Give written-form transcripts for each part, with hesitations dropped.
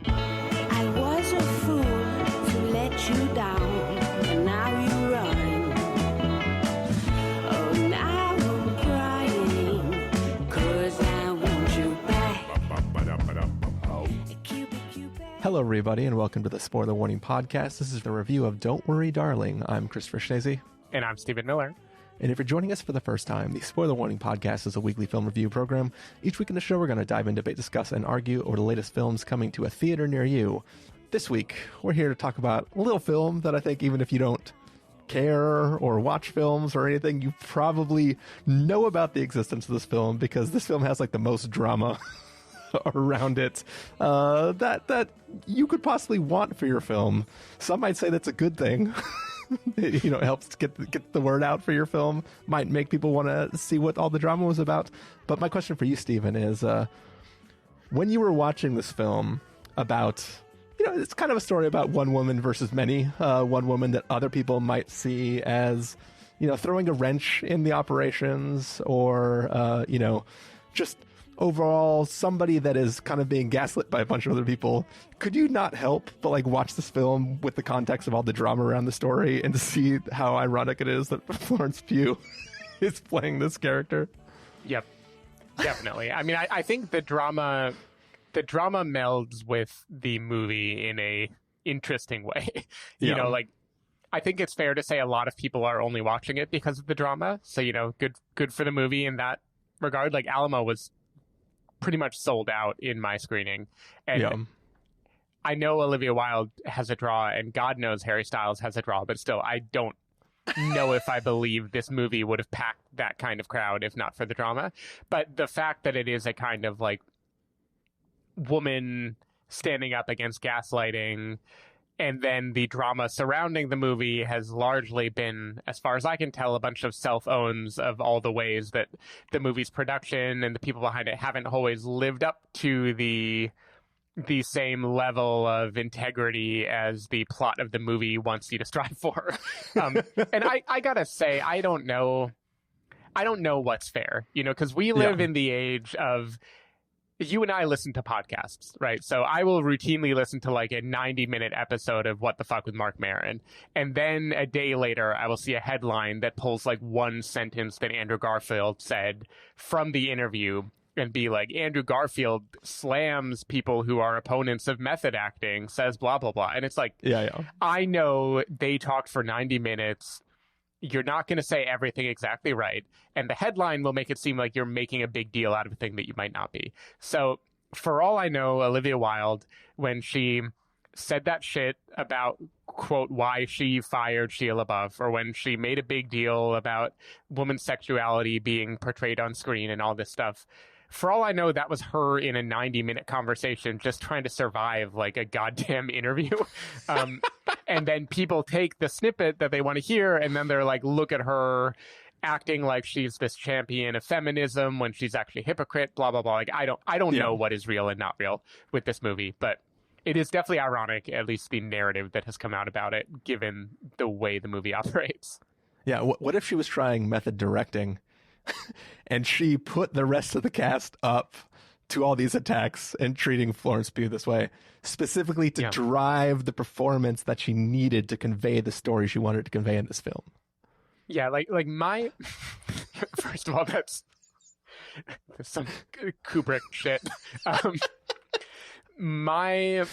I was a fool to let you down, and now you run. Oh, now I'm crying, 'cause I want you back. Hello, everybody, and welcome to the Spoiler Warning Podcast. This is the review of Don't Worry, Darling. I'm Christopher Schnese. And I'm Stephen Miller. And if you're joining us for the first time, the Spoiler Warning Podcast is a weekly film review program. Each week in the show, we're going to dive in, debate, discuss, and argue over the latest films coming to a theater near you. This week, we're here to talk about a little film that I think even if you don't care or watch films or anything, you probably know about the existence of this film because this film has like the most drama around it that you could possibly want for your film. Some might say that's a good thing. It helps get the word out for your film, might make people want to see what all the drama was about. But my question for you, Stephen, is when you were watching this film about, it's kind of a story about one woman versus many, one woman that other people might see as, throwing a wrench in the operations or, just overall somebody that is kind of being gaslit by a bunch of other people. Could you not help but watch this film with the context of all the drama around the story and to see how ironic it is that Florence Pugh is playing this character? Yep, definitely. I mean, I think the drama melds with the movie in a interesting way. I think it's fair to say a lot of people are only watching it because of the drama. So, good for the movie in that regard. Like Alamo was pretty much sold out in my screening. And I know Olivia Wilde has a draw and God knows Harry Styles has a draw, but still, I don't know if I believe this movie would have packed that kind of crowd if not for the drama. But the fact that it is a kind of woman standing up against gaslighting, and then the drama surrounding the movie has largely been, as far as I can tell, a bunch of self-owns of all the ways that the movie's production and the people behind it haven't always lived up to the same level of integrity as the plot of the movie wants you to strive for. And I gotta say, I don't know what's fair, because we live in the age of, you and I listen to podcasts, right? So I will routinely listen to a 90-minute episode of What the Fuck with Mark Maron. And then a day later, I will see a headline that pulls one sentence that Andrew Garfield said from the interview and be like, Andrew Garfield slams people who are opponents of method acting, says blah, blah, blah. And it's I know they talked for 90 minutes. You're not going to say everything exactly right. And the headline will make it seem like you're making a big deal out of a thing that you might not be. So for all I know, Olivia Wilde, when she said that shit about, quote, why she fired Shia LaBeouf, or when she made a big deal about women's sexuality being portrayed on screen and all this stuff, for all I know, that was her in a 90-minute conversation just trying to survive a goddamn interview. And then people take the snippet that they want to hear, and then they're like, look at her acting like she's this champion of feminism when she's actually a hypocrite, blah, blah, blah. I don't know what is real and not real with this movie, but it is definitely ironic, at least the narrative that has come out about it, given the way the movie operates. Yeah, what if she was trying method directing and she put the rest of the cast up to all these attacks and treating Florence Pugh this way, specifically to drive the performance that she needed to convey the story she wanted to convey in this film? Yeah, my first of all, that's some Kubrick shit. My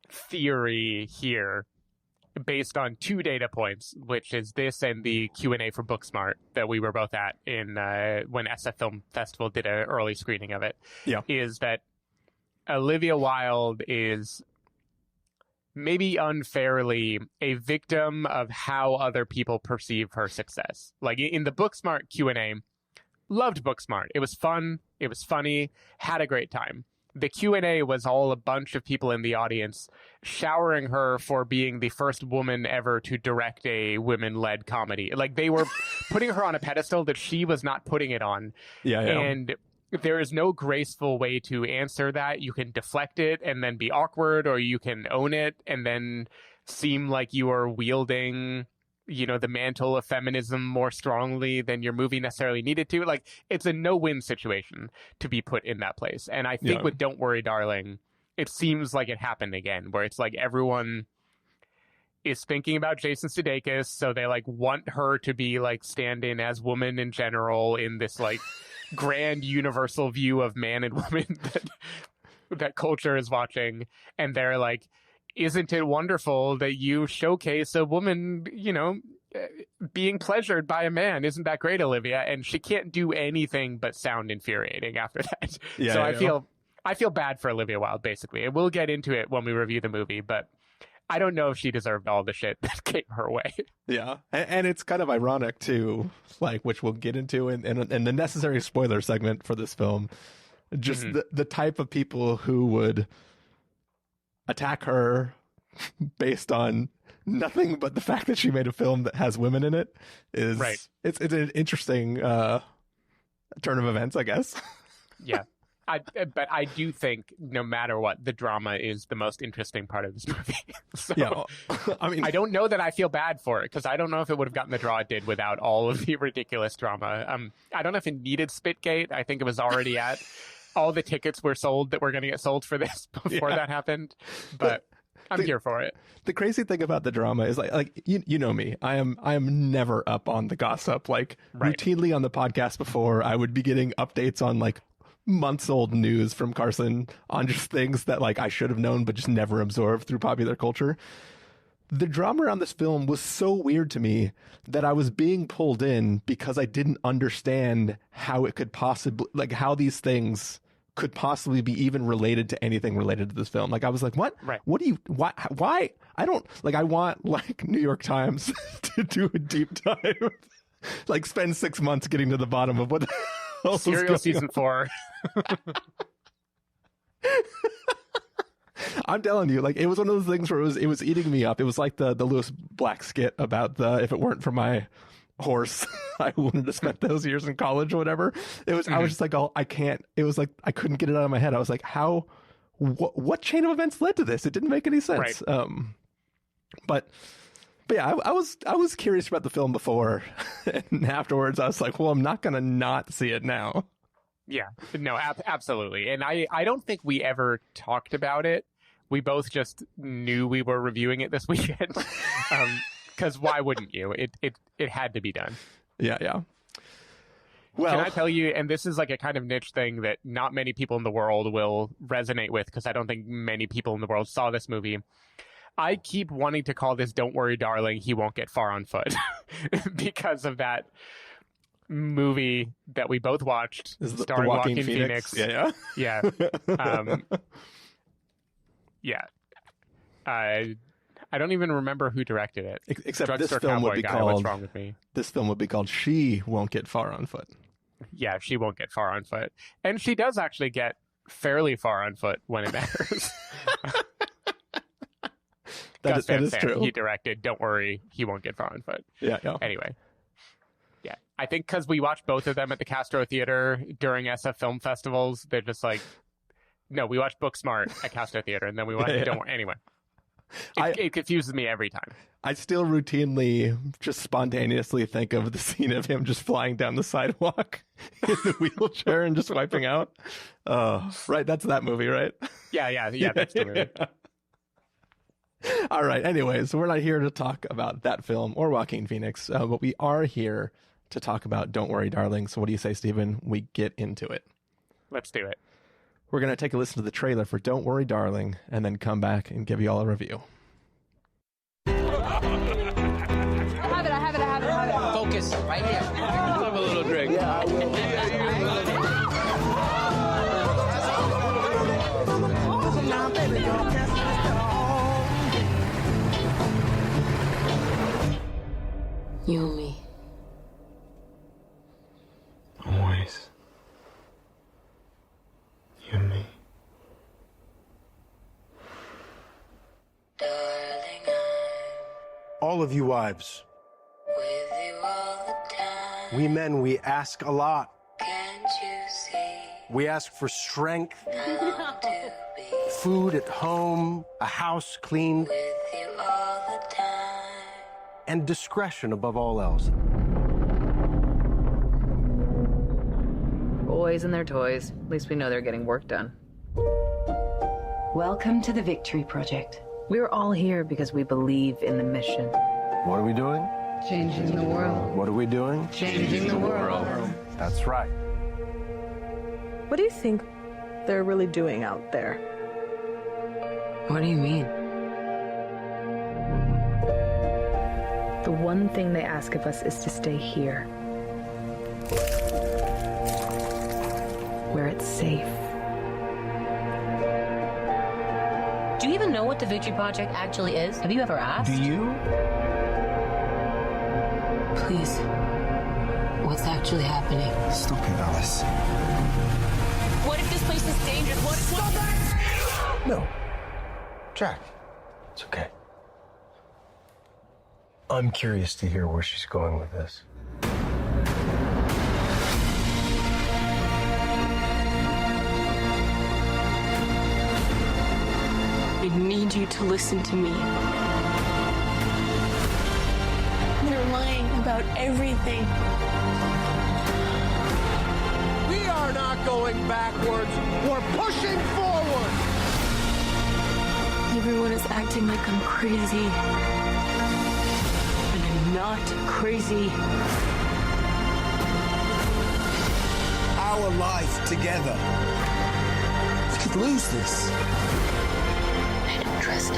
theory here, based on two data points, which is this and the Q&A for Booksmart that we were both at in when SF Film Festival did an early screening of it, is that Olivia Wilde is maybe unfairly a victim of how other people perceive her success. In the Booksmart Q&A, loved Booksmart. It was fun. It was funny. Had a great time. The Q&A was all a bunch of people in the audience showering her for being the first woman ever to direct a women-led comedy. They were putting her on a pedestal that she was not putting it on. And there is no graceful way to answer that. You can deflect it and then be awkward, or you can own it and then seem like you are wielding the mantle of feminism more strongly than your movie necessarily needed to. It's a no-win situation to be put in that place. And I think with Don't Worry, Darling, it seems like it happened again, where it's like everyone is thinking about Jason Sudeikis, so they like want her to be like stand in as woman in general in this like grand universal view of man and woman that culture is watching, and they're like, isn't it wonderful that you showcase a woman, you know, being pleasured by a man? Isn't that great, Olivia? And she can't do anything but sound infuriating after that. Yeah, so yeah. I feel bad for Olivia Wilde, basically. And we'll get into it when we review the movie, but I don't know if she deserved all the shit that came her way. Yeah, and it's kind of ironic too, like, which we'll get into in the necessary spoiler segment for this film. Just the type of people who would attack her based on nothing but the fact that she made a film that has women in it is right. It's an interesting turn of events, I guess. Yeah. But I do think no matter what, the drama is the most interesting part of this movie. So, yeah, I mean, I don't know that I feel bad for it, because I don't know if it would have gotten the draw it did without all of the ridiculous drama. I don't know if it needed Spitgate. I think it was already at all the tickets were sold that were going to get sold for this before that happened. But I'm here for it. The crazy thing about the drama is like you know me. I am never up on the gossip. Like routinely on the podcast before, I would be getting updates on like months old news from Carson on just things that like I should have known but just never absorbed through popular culture. The drama around this film was so weird to me that I was being pulled in because I didn't understand how it could possibly, like, how these things could possibly be even related to anything related to this film. Like, I was like, what? Right. What do you, why? I don't, like, I want, like, New York Times to do a deep dive. Like, spend 6 months getting to the bottom of what the hell Serial season 4. I'm telling you, like, it was one of those things where it was eating me up. It was like the Lewis Black skit about if it weren't for my horse, I wouldn't have spent those years in college or whatever. It was, I was just like, oh, I can't. It was like, I couldn't get it out of my head. I was like, what chain of events led to this? It didn't make any sense. Right. But yeah, I was curious about the film before, and afterwards I was like, well, I'm not going to not see it now. Yeah, no, absolutely. And I don't think we ever talked about it. We both just knew we were reviewing it this weekend. Because why wouldn't you? It had to be done. Yeah. Well, can I tell you, and this is like a kind of niche thing that not many people in the world will resonate with, because I don't think many people in the world saw this movie. I keep wanting to call this "Don't Worry, Darling, He Won't Get Far on Foot" because of that movie that we both watched, starring Joaquin Phoenix. Yeah. Yeah. I don't even remember who directed it. Except Drugstore this film would be Guy, called. What's Wrong with Me? This film would be called "She Won't Get Far on Foot." Yeah, she won't get far on foot, and she does actually get fairly far on foot when it matters. That is true. He directed "Don't Worry, He Won't Get Far on Foot." Yeah. Anyway, yeah, I think because we watched both of them at the Castro Theater during SF film festivals, they're just like, no, we watched Booksmart at Castro Theater, and then we watched Don't Worry. Anyway, it confuses me every time. I still routinely just spontaneously think of the scene of him just flying down the sidewalk in the wheelchair and just wiping out. Right, that's that movie, right? Yeah, that's the movie. Yeah. All right. Anyways, we're not here to talk about that film or Joaquin Phoenix, but we are here to talk about Don't Worry, Darling. So what do you say, Stephen? We get into it. Let's do it. We're going to take a listen to the trailer for Don't Worry, Darling, and then come back and give you all a review. I have it. Focus, right here. Have a little drink. Yeah, I will. You and me. Always. You and me. All of you wives. With you all the time. We men, we ask a lot. Can't you see? We ask for strength, I long to be food at home, a house cleaned, with you all the time. and discretion above all else. Boys and their toys. At least we know they're getting work done. Welcome to the Victory Project. We're all here because we believe in the mission. What are we doing? Changing the world. What are we doing? Changing the world. That's right. What do you think they're really doing out there? What do you mean? The one thing they ask of us is to stay here. Where it's safe. Do you even know what the Victory Project actually is? Have you ever asked? Do you? Please. What's actually happening? Stop it, Alice. What if this place is dangerous? What if... Stop it! No. Jack, it's okay. I'm curious to hear where she's going with this. I need you to listen to me. They're lying about everything. We are not going backwards. We're pushing forward. Everyone is acting like I'm crazy. And I'm not crazy. Our life together. We could lose this. I don't trust it.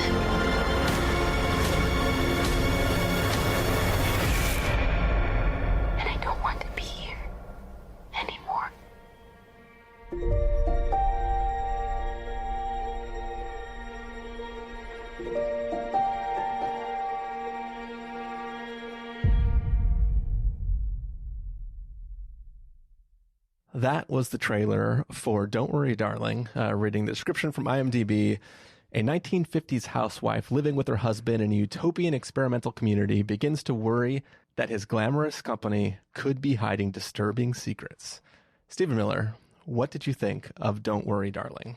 And I don't want to be here anymore. That was the trailer for Don't Worry, Darling. Reading the description from IMDb, a 1950s housewife living with her husband in a utopian experimental community begins to worry that his glamorous company could be hiding disturbing secrets. Stephen Miller, what did you think of Don't Worry, Darling?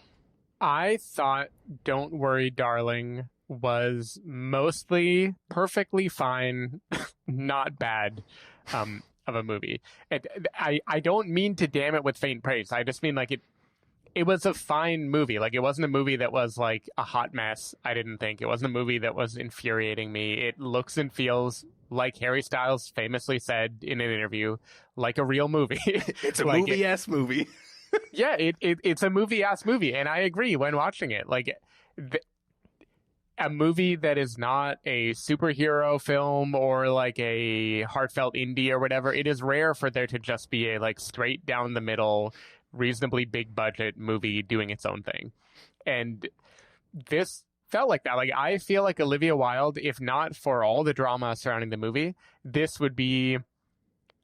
I thought Don't Worry, Darling was mostly perfectly fine, not bad of a movie. I don't mean to damn it with faint praise. I just mean like it was a fine movie. Like it wasn't a movie that was like a hot mess, I didn't think. It wasn't a movie that was infuriating me. It looks and feels, like Harry Styles famously said in an interview, like a real movie. It's a like movie-ass movie. Yeah, it's a movie-ass movie, and I agree when watching it. Like, a movie that is not a superhero film or like a heartfelt indie or whatever, it is rare for there to just be a like straight down the middle, reasonably big budget movie doing its own thing. And this felt like that. Like, I feel like Olivia Wilde, if not for all the drama surrounding the movie, this would be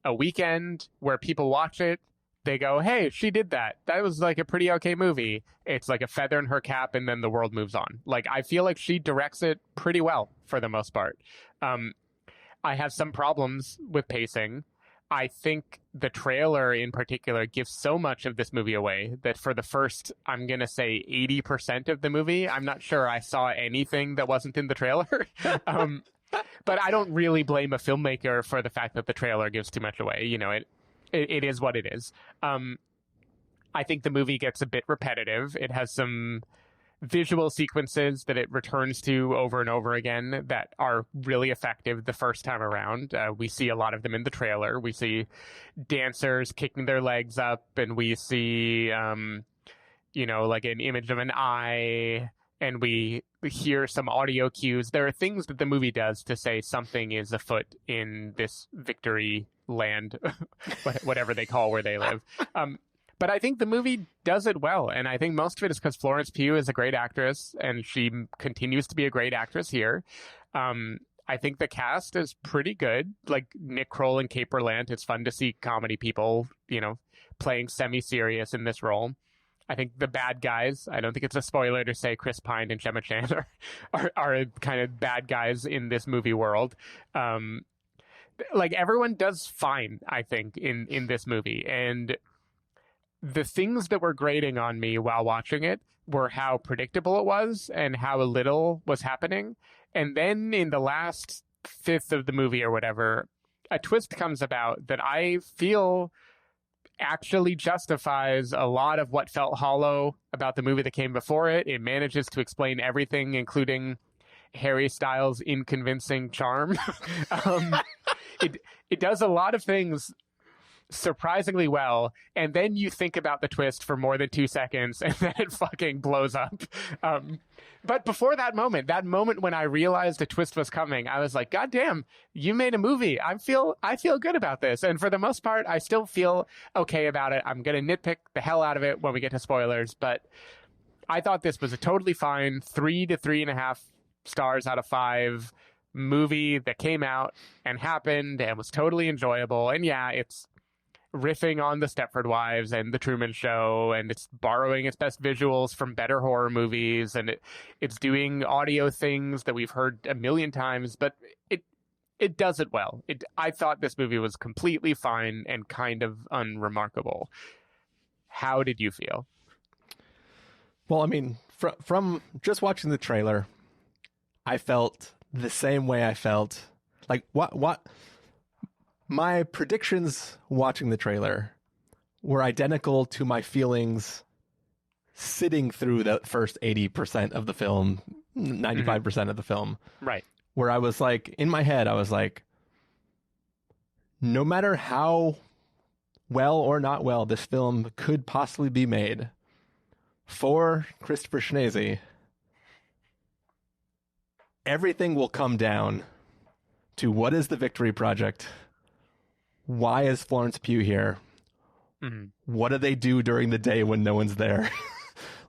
a weekend where people watch it. They go, hey, she did that. That was like a pretty okay movie. It's like a feather in her cap, and then the world moves on. Like, I feel like she directs it pretty well for the most part. I have some problems with pacing. I think the trailer in particular gives so much of this movie away that for the first, I'm going to say 80% of the movie, I'm not sure I saw anything that wasn't in the trailer. But I don't really blame a filmmaker for the fact that the trailer gives too much away. You know, it is what it is. I think the movie gets a bit repetitive. It has some visual sequences that it returns to over and over again that are really effective the first time around. We see a lot of them in the trailer. We see dancers kicking their legs up, and we see, like an image of an eye, and we hear some audio cues. There are things that the movie does to say something is afoot in this victory land, whatever they call where they live. But I think the movie does it well, and I think most of it is because Florence Pugh is a great actress, and she continues to be a great actress here. I think the cast is pretty good, like Nick Kroll and Kate Berlant. It's fun to see comedy people, playing semi-serious in this role. I think the bad guys, I don't think it's a spoiler to say Chris Pine and Gemma Chan are kind of bad guys in this movie world. Like, everyone does fine, I think, in this movie. And the things that were grating on me while watching it were how predictable it was and how little was happening. And then in the last fifth of the movie or whatever, a twist comes about that I feel actually justifies a lot of what felt hollow about the movie that came before it. It manages to explain everything, including Harry Styles' inconvincing charm. It does a lot of things surprisingly well, and then you think about the twist for more than 2 seconds, and then it fucking blows up. But before that moment when I realized a twist was coming, I was like, God damn, you made a movie. I feel good about this. And for the most part, I still feel okay about it. I'm going to nitpick the hell out of it when we get to spoilers, but I thought this was a totally fine 3 to 3.5 stars out of 5 movie that came out and happened and was totally enjoyable. And yeah, it's riffing on the Stepford Wives and the Truman Show, and it's borrowing its best visuals from better horror movies, and it's doing audio things that we've heard a million times, but it does it well. I thought this movie was completely fine and kind of unremarkable. How did you feel? Well, I mean, from just watching the trailer, I felt the same way I felt. Like, what my predictions watching the trailer were identical to my feelings sitting through the first 80% of the film, 95% of the film. Right. Where I was like, in my head, I was like, no matter how well or not well this film could possibly be made for Christopher Schnese, everything will come down to what is the Victory Project? Why is Florence Pugh here? Mm-hmm. What do they do during the day when no one's there?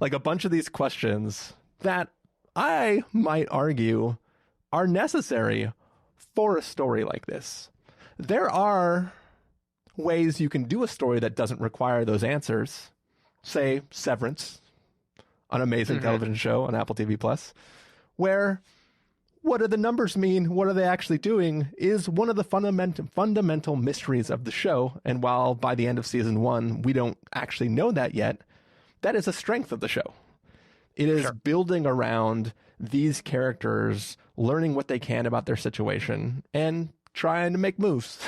Like a bunch of these questions that I might argue are necessary for a story like this. There are ways you can do a story that doesn't require those answers. Say Severance, an amazing television show on Apple TV Plus, where what do the numbers mean? What are they actually doing? Is one of the fundamental mysteries of the show. And while by the end of season 1, we don't actually know that yet, that is a strength of the show. It is building around these characters, learning what they can about their situation and trying to make moves,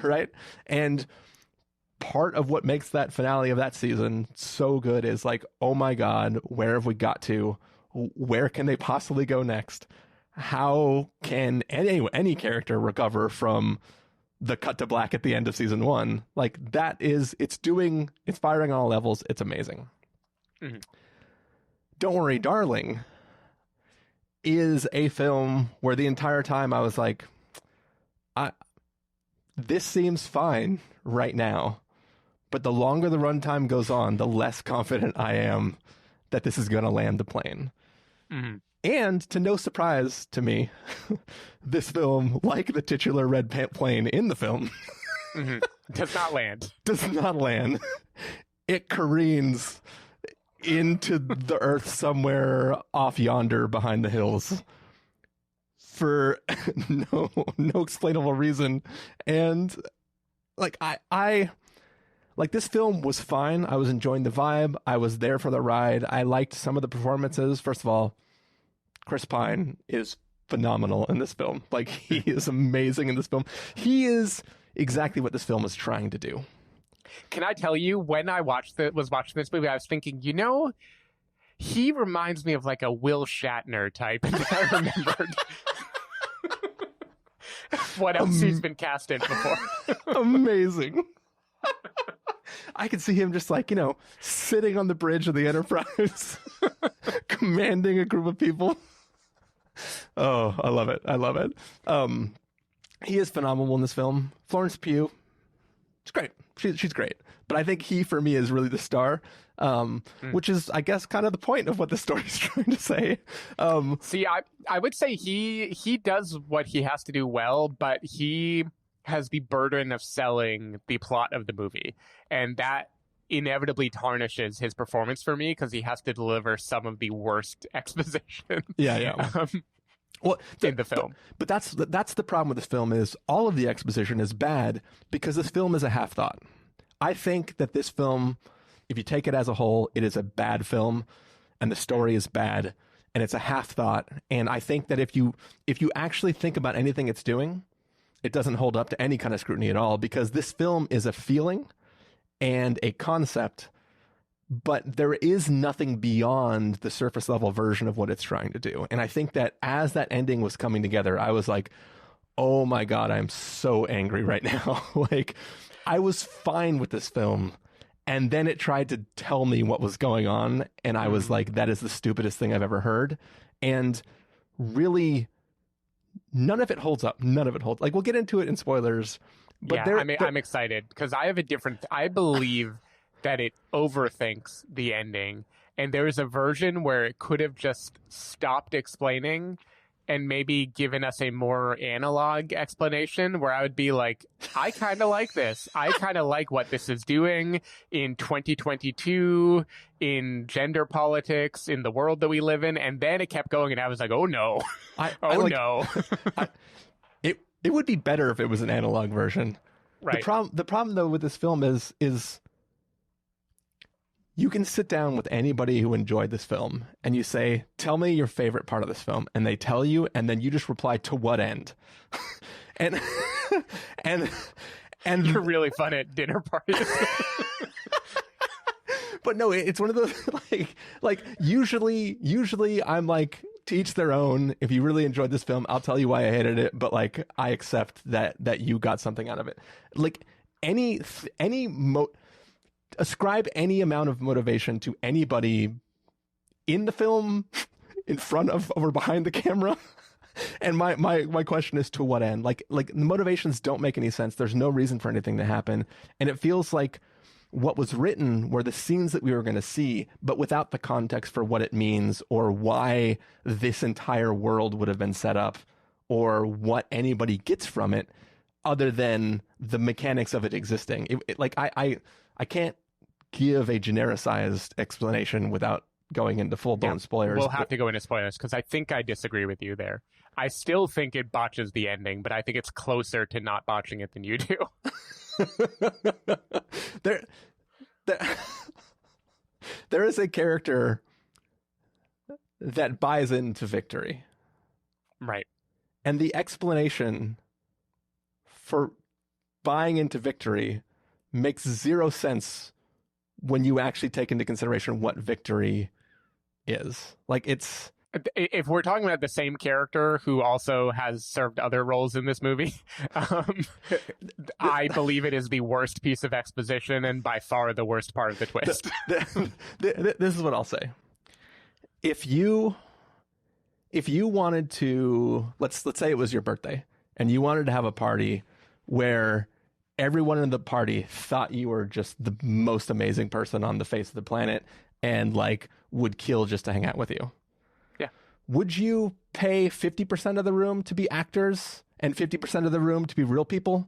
right? And part of what makes that finale of that season so good is like, oh my God, where have we got to? Where can they possibly go next? How can any character recover from the cut to black at the end of season 1? Like it's firing on all levels. It's amazing. Mm-hmm. Don't Worry, Darling is a film where the entire time I was like, this seems fine right now. But the longer the runtime goes on, the less confident I am that this is going to land the plane. Mm-hmm. And to no surprise to me, this film, like the titular red plane in the film, does not land. Does not land. It careens into the earth somewhere off yonder behind the hills for no explainable reason. And like I like this film was fine. I was enjoying the vibe. I was there for the ride. I liked some of the performances. First of all, Chris Pine is phenomenal in this film. Like, he is amazing in this film. He is exactly what this film is trying to do. Can I tell you, when I was watching this movie, I was thinking, he reminds me of like a Will Shatner type. And I remembered what else he's been cast in before. Amazing. I could see him just like, sitting on the bridge of the Enterprise, commanding a group of people. Oh, I love it. I love it. He is phenomenal in this film. Florence Pugh, it's great. She's great. But I think he, for me, is really the star, which is, I guess, kind of the point of what the story's trying to say. See, I would say he does what he has to do well, but he has the burden of selling the plot of the movie. And that inevitably tarnishes his performance for me because he has to deliver some of the worst exposition. Yeah. Well, in the film. But that's the problem with this film is all of the exposition is bad because this film is a half thought. I think that this film, if you take it as a whole, it is a bad film and the story is bad and it's a half thought. And I think that if you actually think about anything it's doing, it doesn't hold up to any kind of scrutiny at all because this film is a feeling and a concept, but there is nothing beyond the surface level version of what it's trying to do. And I think that as that ending was coming together, I was like, oh my God, I'm so angry right now. Like, I was fine with this film, and then it tried to tell me what was going on, and I was like, that is the stupidest thing I've ever heard. And really, none of it holds up. None of it holds. Like, we'll get into it in spoilers. But yeah, I'm excited because I have I believe that it overthinks the ending, and there is a version where it could have just stopped explaining and maybe given us a more analog explanation where I would be like, I kind of like this. I kind of like what this is doing in 2022, in gender politics, in the world that we live in. And then it kept going, and I was like, oh no. No. It would be better if it was an analog version. Right. The problem though with this film is you can sit down with anybody who enjoyed this film and you say, tell me your favorite part of this film. And they tell you, and then you just reply, to what end? and you're really fun at dinner parties. But no, it's one of those, like usually I'm like, to each their own. If you really enjoyed this film, I'll tell you why I hated it. But like, I accept that you got something out of it. Like ascribe any amount of motivation to anybody in the film, in front of or behind the camera. And my question is, to what end? Like the motivations don't make any sense. There's no reason for anything to happen. And it feels like what was written were the scenes that we were going to see, but without the context for what it means or why this entire world would have been set up or what anybody gets from it other than the mechanics of it existing. I can't give a genericized explanation without going into full-blown spoilers. We'll have to go into spoilers because I think I disagree with you there. I still think it botches the ending, but I think it's closer to not botching it than you do. There is a character that buys into victory. Right. And the explanation for buying into victory makes zero sense when you actually take into consideration what victory is. Like, it's... If we're talking about the same character who also has served other roles in this movie, I believe it is the worst piece of exposition and by far the worst part of the twist. This is what I'll say. If you wanted to, let's say it was your birthday and you wanted to have a party where everyone in the party thought you were just the most amazing person on the face of the planet and like would kill just to hang out with you. Would you pay 50% of the room to be actors and 50% of the room to be real people?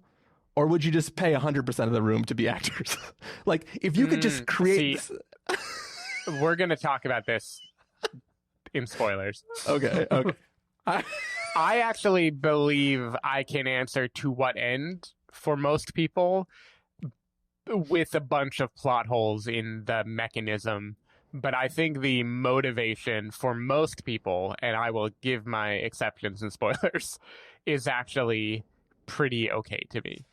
Or would you just pay 100% of the room to be actors? Like, if you could just create... We're going to talk about this in spoilers. Okay. I actually believe I can answer to what end for most people with a bunch of plot holes in the mechanism. But I think the motivation for most people, and I will give my exceptions and spoilers, is actually pretty okay to me.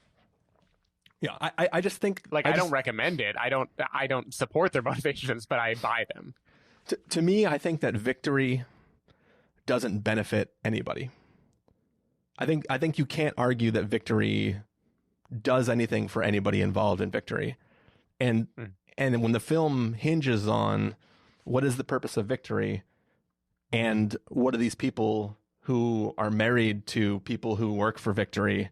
Yeah, I just think... I don't recommend it. I don't support their motivations, but I buy them. To me, I think that victory doesn't benefit anybody. I think you can't argue that victory does anything for anybody involved in victory. And when the film hinges on what is the purpose of victory and what do these people who are married to people who work for victory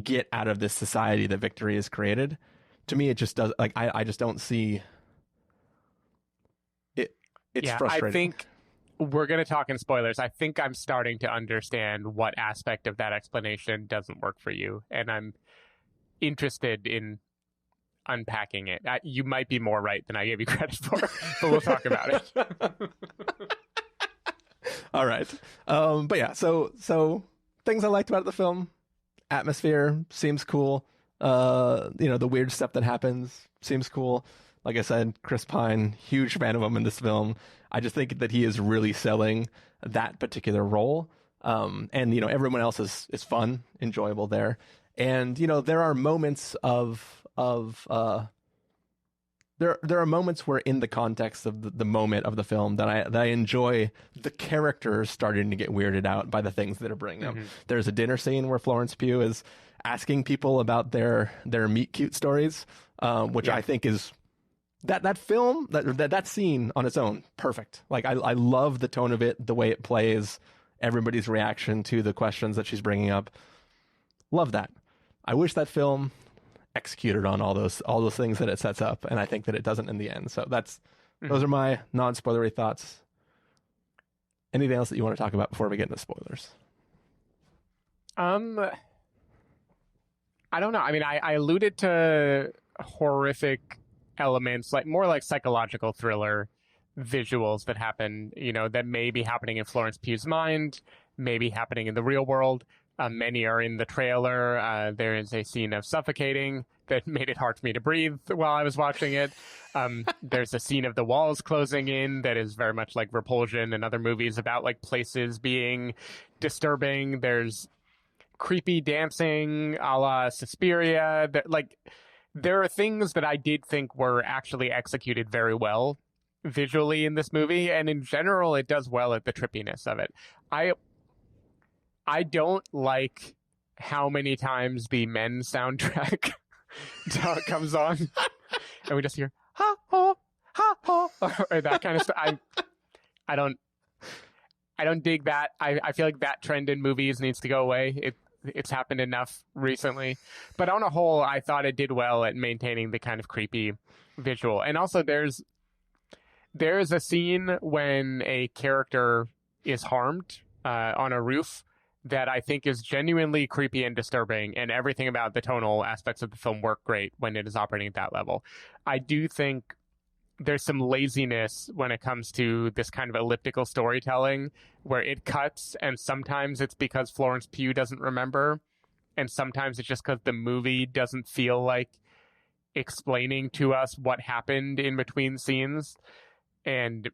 get out of this society that victory has created, to me, it just does. Like, I just don't see it. It's frustrating. I think we're going to talk in spoilers. I think I'm starting to understand what aspect of that explanation doesn't work for you. And I'm interested in unpacking it. You might be more right than I gave you credit for, but we'll talk about it. All right. But yeah, so things I liked about the film: atmosphere seems cool. The weird stuff that happens seems cool. Like I said, Chris Pine, huge fan of him in this film. I just think that he is really selling that particular role. And everyone else is fun, enjoyable there. And there are moments of there are moments where, in the context of the moment of the film, that I enjoy the characters starting to get weirded out by the things that are bringing up. There's a dinner scene where Florence Pugh is asking people about their meet cute stories, which I think is that film, that scene on its own, perfect. Like I love the tone of it, the way it plays, everybody's reaction to the questions that she's bringing up. Love that. I wish that film executed on all those things that it sets up, and I think that it doesn't in the end. So those are my non-spoilery thoughts. Anything else that you want to talk about before we get into spoilers? I don't know. I mean, I alluded to horrific elements, like more like psychological thriller visuals that happen, that may be happening in Florence Pugh's mind, may be happening in the real world. Many are in the trailer. There is a scene of suffocating that made it hard for me to breathe while I was watching it. There's a scene of the walls closing in that is very much like Repulsion and other movies about like places being disturbing. There's creepy dancing a la Suspiria. There are things that I did think were actually executed very well visually in this movie, and in general, it does well at the trippiness of it. I don't like how many times the Men soundtrack comes on, and we just hear ha ho ha ho, or that kind of stuff. I don't dig that. I feel like that trend in movies needs to go away. It's happened enough recently, but on a whole, I thought it did well at maintaining the kind of creepy visual. And also, there's a scene when a character is harmed on a roof that I think is genuinely creepy and disturbing, and everything about the tonal aspects of the film work great when it is operating at that level. I do think there's some laziness when it comes to this kind of elliptical storytelling where it cuts, and sometimes it's because Florence Pugh doesn't remember, and sometimes it's just because the movie doesn't feel like explaining to us what happened in between scenes. And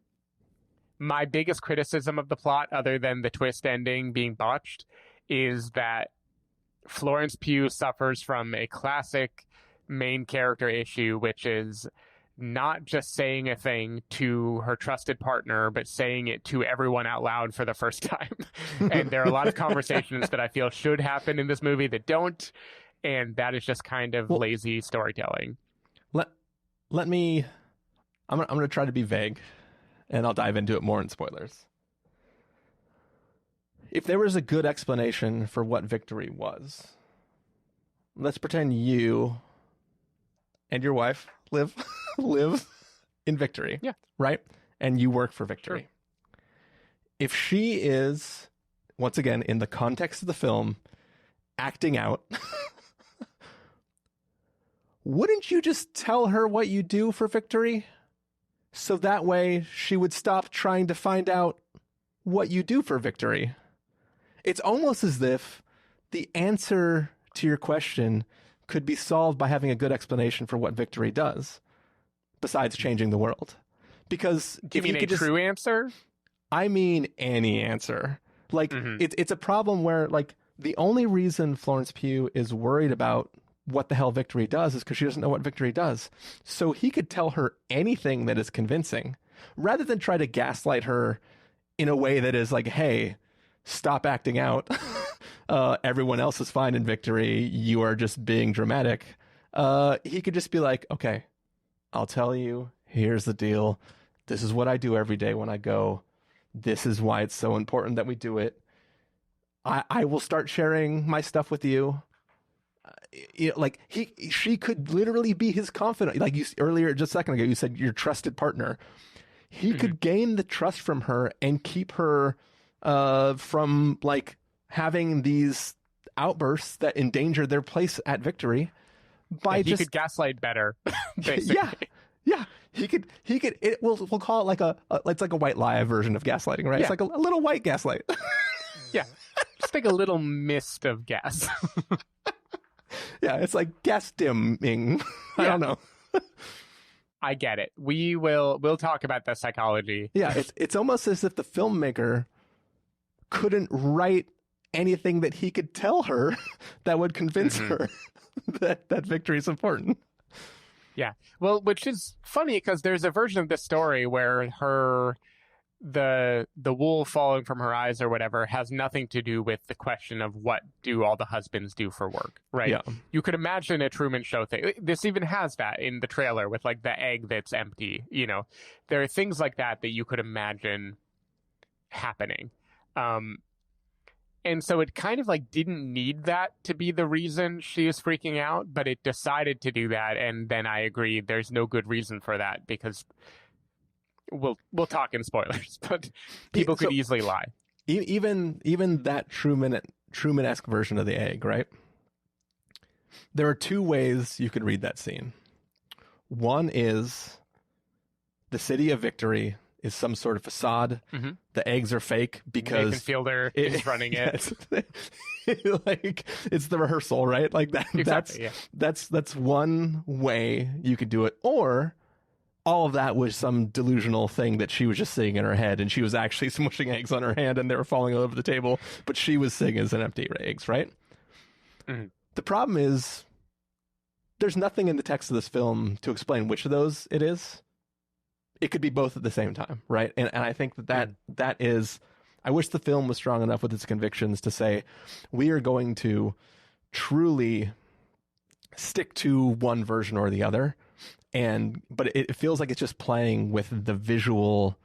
my biggest criticism of the plot, other than the twist ending being botched, is that Florence Pugh suffers from a classic main character issue, which is not just saying a thing to her trusted partner, but saying it to everyone out loud for the first time. And there are a lot of conversations that I feel should happen in this movie that don't, and that is just kind of lazy storytelling. I'm going to try to be vague, and I'll dive into it more in spoilers. If there was a good explanation for what victory was, let's pretend you and your wife live in Victory. Yeah. Right? And you work for Victory. Sure. If she is, once again, in the context of the film, acting out, wouldn't you just tell her what you do for Victory? So that way she would stop trying to find out what you do for Victory. It's almost as if the answer to your question could be solved by having a good explanation for what Victory does, besides changing the world. Because do you mean a true answer? I mean any answer. Like, it's a problem where, like, the only reason Florence Pugh is worried about what the hell Victory does is because she doesn't know what Victory does. So he could tell her anything that is convincing, rather than try to gaslight her in a way that is like, hey, stop acting out. Everyone else is fine in Victory. You are just being dramatic. He could just be like, okay, I'll tell you. Here's the deal. This is what I do every day when I go. This is why it's so important that we do it. I will start sharing my stuff with you. She could literally be his confidant. Like you earlier, just a second ago, you said your trusted partner. He could gain the trust from her and keep her from like having these outbursts that endanger their place at Victory. He could gaslight better. Basically. Yeah. He could. We'll call it like it's like a white lie version of gaslighting, right? Yeah. It's like a little white gaslight. Yeah, just like a little mist of gas. Yeah, it's like gas dimming. I don't know. I get it. We'll talk about the psychology. Yeah, it's almost as if the filmmaker couldn't write anything that he could tell her that would convince her that Victory is important. Yeah. Well, which is funny because there's a version of this story where the wool falling from her eyes or whatever has nothing to do with the question of what do all the husbands do for work, right? Yeah. You could imagine a Truman Show thing. This even has that in the trailer with like the egg that's empty. You know, there are things like that you could imagine happening. And so it kind of like didn't need that to be the reason she is freaking out, but it decided to do that. And then I agree, there's no good reason for that because we'll talk in spoilers, but people could easily lie. Even that Truman-esque version of the egg, right? There are two ways you could read that scene. One is the city of victory is some sort of facade. Mm-hmm. The eggs are fake because Nathan Fielder is running it. Like it's the rehearsal, right? Like that. Exactly, that's one way you could do it. Or all of that was some delusional thing that she was just seeing in her head, and she was actually smushing eggs on her hand, and they were falling all over the table. But she was seeing as an empty eggs, right? Mm-hmm. The problem is there's nothing in the text of this film to explain which of those it is. It could be both at the same time, right? And I think that is, I wish the film was strong enough with its convictions to say, we are going to truly stick to one version or the other. But it feels like it's just playing with the visual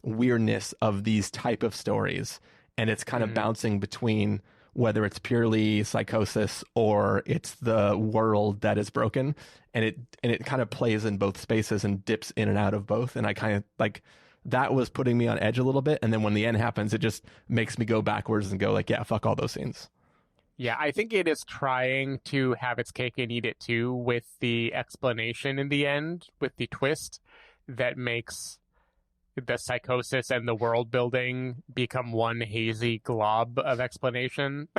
weirdness of these type of stories. And it's kind of bouncing between whether it's purely psychosis or it's the world that is broken. And it kind of plays in both spaces and dips in and out of both. And I kind of like that was putting me on edge a little bit. And then when the end happens, it just makes me go backwards and go like, yeah, fuck all those scenes. Yeah, I think it is trying to have its cake and eat it too with the explanation in the end, with the twist that makes the psychosis and the world building become one hazy glob of explanation,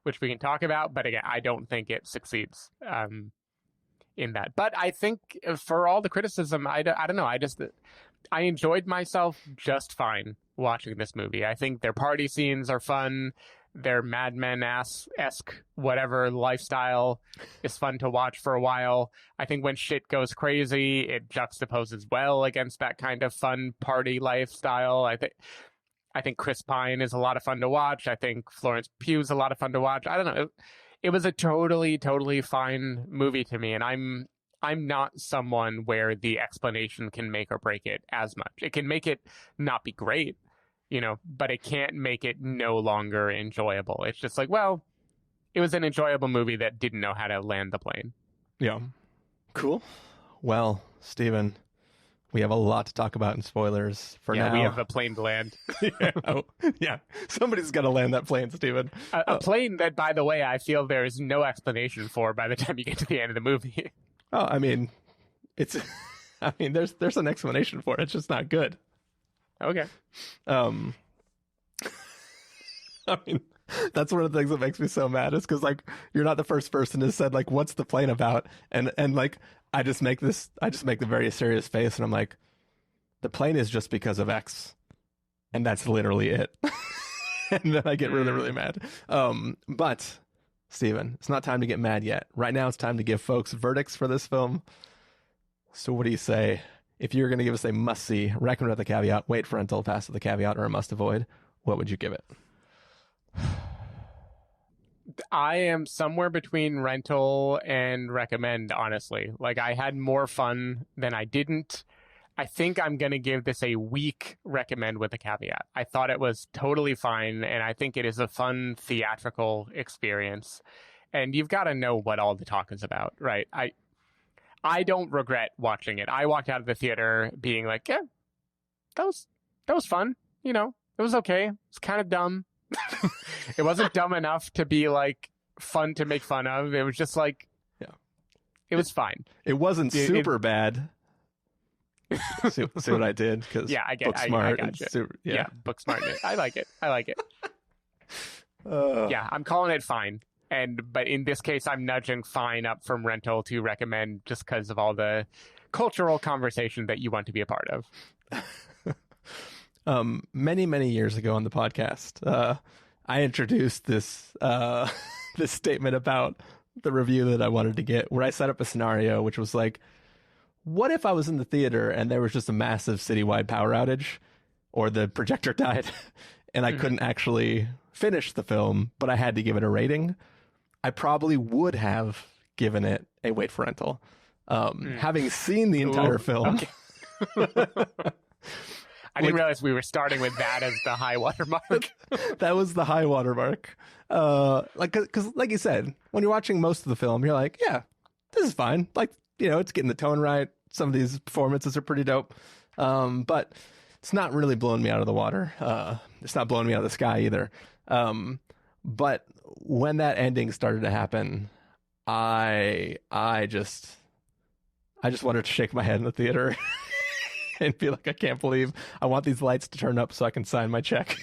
which we can talk about. But again, I don't think it succeeds in that. But I think for all the criticism, I don't know. I enjoyed myself just fine watching this movie. I think their party scenes are fun. Their Mad Men-esque whatever lifestyle is fun to watch for a while. I think when shit goes crazy, it juxtaposes well against that kind of fun party lifestyle. I think Chris Pine is a lot of fun to watch. I think Florence Pugh is a lot of fun to watch. I don't know. It was a totally, totally fine movie to me, and I'm not someone where the explanation can make or break it as much. It can make it not be great, you know, but it can't make it no longer enjoyable. It's just like, well, it was an enjoyable movie that didn't know how to land the plane. Yeah. Cool. Well, Stephen, we have a lot to talk about in spoilers for now. Yeah, we have a plane to land. Yeah. Somebody's got to land that plane, Stephen. A plane that, by the way, I feel there is no explanation for by the time you get to the end of the movie. Oh, I mean, there's an explanation for it. It's just not good. Okay. I mean, that's one of the things that makes me so mad is because like you're not the first person who said like, what's the plane about? And like I just make the very serious face and I'm like, the plane is just because of X. And that's literally it. And then I get really, really mad. But Stephen, it's not time to get mad yet. Right now it's time to give folks verdicts for this film. So what do you say? If you're going to give us a must-see, recommend with the caveat, wait for rental, pass with the caveat, or a must-avoid, what would you give it? I am somewhere between rental and recommend, honestly. Like, I had more fun than I didn't. I think I'm going to give this a weak recommend with a caveat. I thought it was totally fine, and I think it is a fun theatrical experience. And you've got to know what all the talk is about, right? I don't regret watching it. I walked out of the theater being like, yeah, that was fun. You know, it was okay. It's kind of dumb. It wasn't dumb enough to be like fun to make fun of. It was just like, yeah, it was fine. It wasn't super bad. See what I did? Because yeah, I get it. I got you. Yeah, book smart. I like it. Yeah, I'm calling it fine. But in this case, I'm nudging fine up from rental to recommend just because of all the cultural conversation that you want to be a part of. Many, many years ago on the podcast, I introduced this this statement about the review that I wanted to get, where I set up a scenario which was like, what if I was in the theater and there was just a massive citywide power outage, or the projector died, and I couldn't actually finish the film, but I had to give it a rating? I probably would have given it a wait for rental. Having seen the entire film. Okay. I didn't realize we were starting with that as the high water mark. That was the high water mark. Because like you said, when you're watching most of the film, you're like, yeah, this is fine. Like, you know, it's getting the tone right. Some of these performances are pretty dope. But it's not really blowing me out of the water. It's not blowing me out of the sky either. But when that ending started to happen, I just wanted to shake my head in the theater and be like, I can't believe I want these lights to turn up so I can sign my check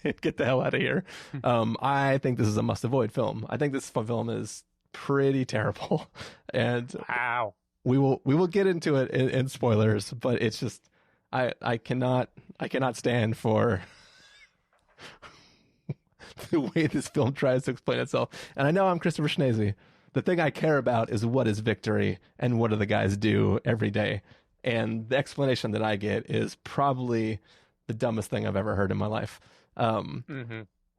and get the hell out of here. I think this is a must avoid film. I think this film is pretty terrible. And wow. We will get into it in spoilers, but it's just, I cannot stand for the way this film tries to explain itself. And I know I'm Christopher Schnese. The thing I care about is what is victory and what do the guys do every day. And the explanation that I get is probably the dumbest thing I've ever heard in my life.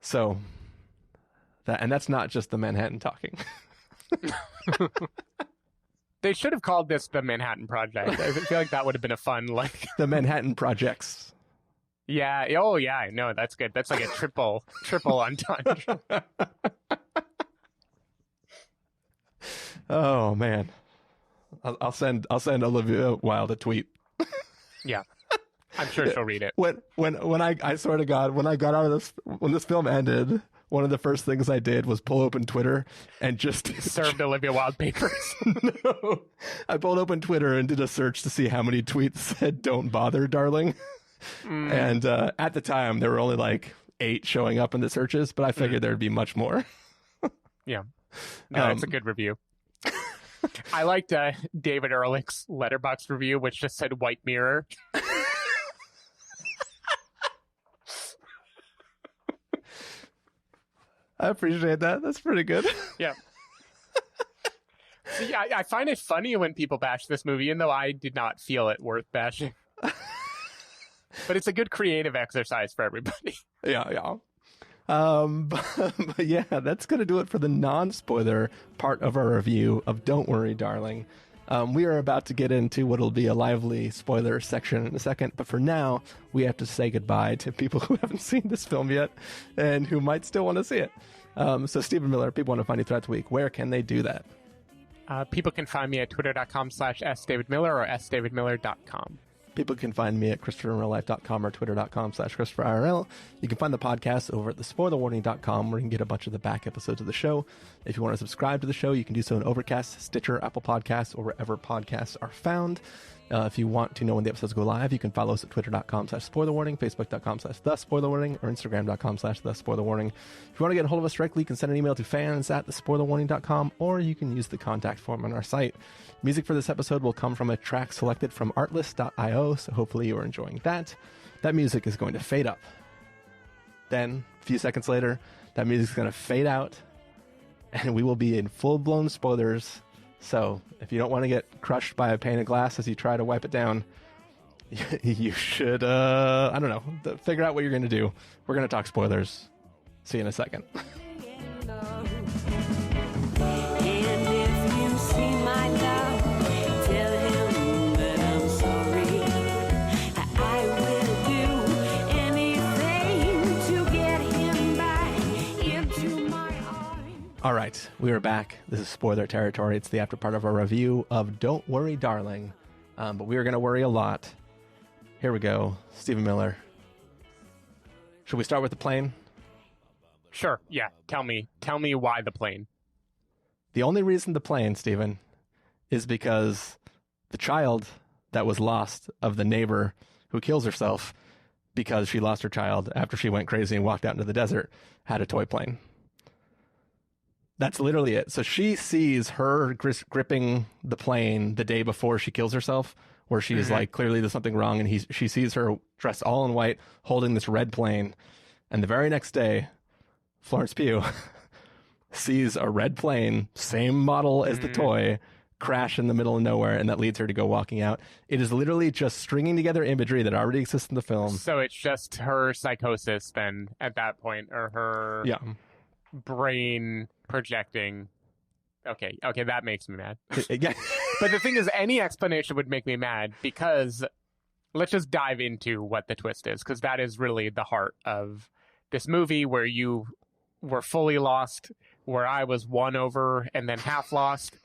So that's not just the Manhattan talking. They should have called this the Manhattan Project. I feel like that would have been a fun, like the Manhattan Projects. Yeah. Oh, yeah. No, that's good. That's like a triple entendre. Oh man, I'll send Olivia Wilde a tweet. Yeah, I'm sure she'll read it. When I swear to God, when I got out of this, when this film ended, one of the first things I did was pull open Twitter and just served Olivia Wilde papers. No, I pulled open Twitter and did a search to see how many tweets said "Don't bother, darling." And at the time, there were only like 8 showing up in the searches, but I figured there'd be much more. Yeah, no, that's a good review. I liked David Ehrlich's Letterboxd review, which just said "white mirror." I appreciate that. That's pretty good. Yeah. See, I find it funny when people bash this movie, even though I did not feel it worth bashing. But it's a good creative exercise for everybody. Yeah. But yeah, that's going to do it for the non-spoiler part of our review of Don't Worry, Darling. We are about to get into what will be a lively spoiler section in a second, but for now, we have to say goodbye to people who haven't seen this film yet and who might still want to see it. So Stephen Miller, people want to find you throughout the week. Where can they do that? People can find me at twitter.com/sdavidmiller or sdavidmiller.com. People can find me at ChristopherInRealLife.com or Twitter.com/ChristopherIRL. You can find the podcast over at thespoilerwarning.com, where you can get a bunch of the back episodes of the show. If you want to subscribe to the show, you can do so in Overcast, Stitcher, Apple Podcasts, or wherever podcasts are found. If you want to know when the episodes go live, you can follow us at twitter.com/spoilerwarning, facebook.com/thespoilerwarning, or instagram.com/thespoilerwarning. If you want to get a hold of us directly, you can send an email to fans@thespoilerwarning.com, or you can use the contact form on our site. Music for this episode will come from a track selected from artlist.io, so hopefully you are enjoying that. That music is going to fade up. Then, a few seconds later, that music is going to fade out, and we will be in full-blown spoilers. So, if you don't want to get crushed by a pane of glass as you try to wipe it down, you should, I don't know, figure out what you're going to do. We're going to talk spoilers. See you in a second. All right, we are back. This is spoiler territory. It's the after part of our review of Don't Worry, Darling. But we are going to worry a lot. Here we go. Stephen Miller. Should we start with the plane? Sure. Yeah. Tell me why the plane. The only reason the plane, Stephen, is because the child that was lost of the neighbor who kills herself because she lost her child after she went crazy and walked out into the desert had a toy plane. That's literally it. So she sees her gripping the plane the day before she kills herself, where she's like, clearly there's something wrong. And she sees her dressed all in white, holding this red plane. And the very next day, Florence Pugh sees a red plane, same model as the toy, crash in the middle of nowhere, and that leads her to go walking out. It is literally just stringing together imagery that already exists in the film. So it's just her psychosis then at that point, or her brain projecting. Okay, that makes me mad. Yeah. But the thing is, any explanation would make me mad, because let's just dive into what the twist is, because that is really the heart of this movie, where you were fully lost, where I was won over and then half lost.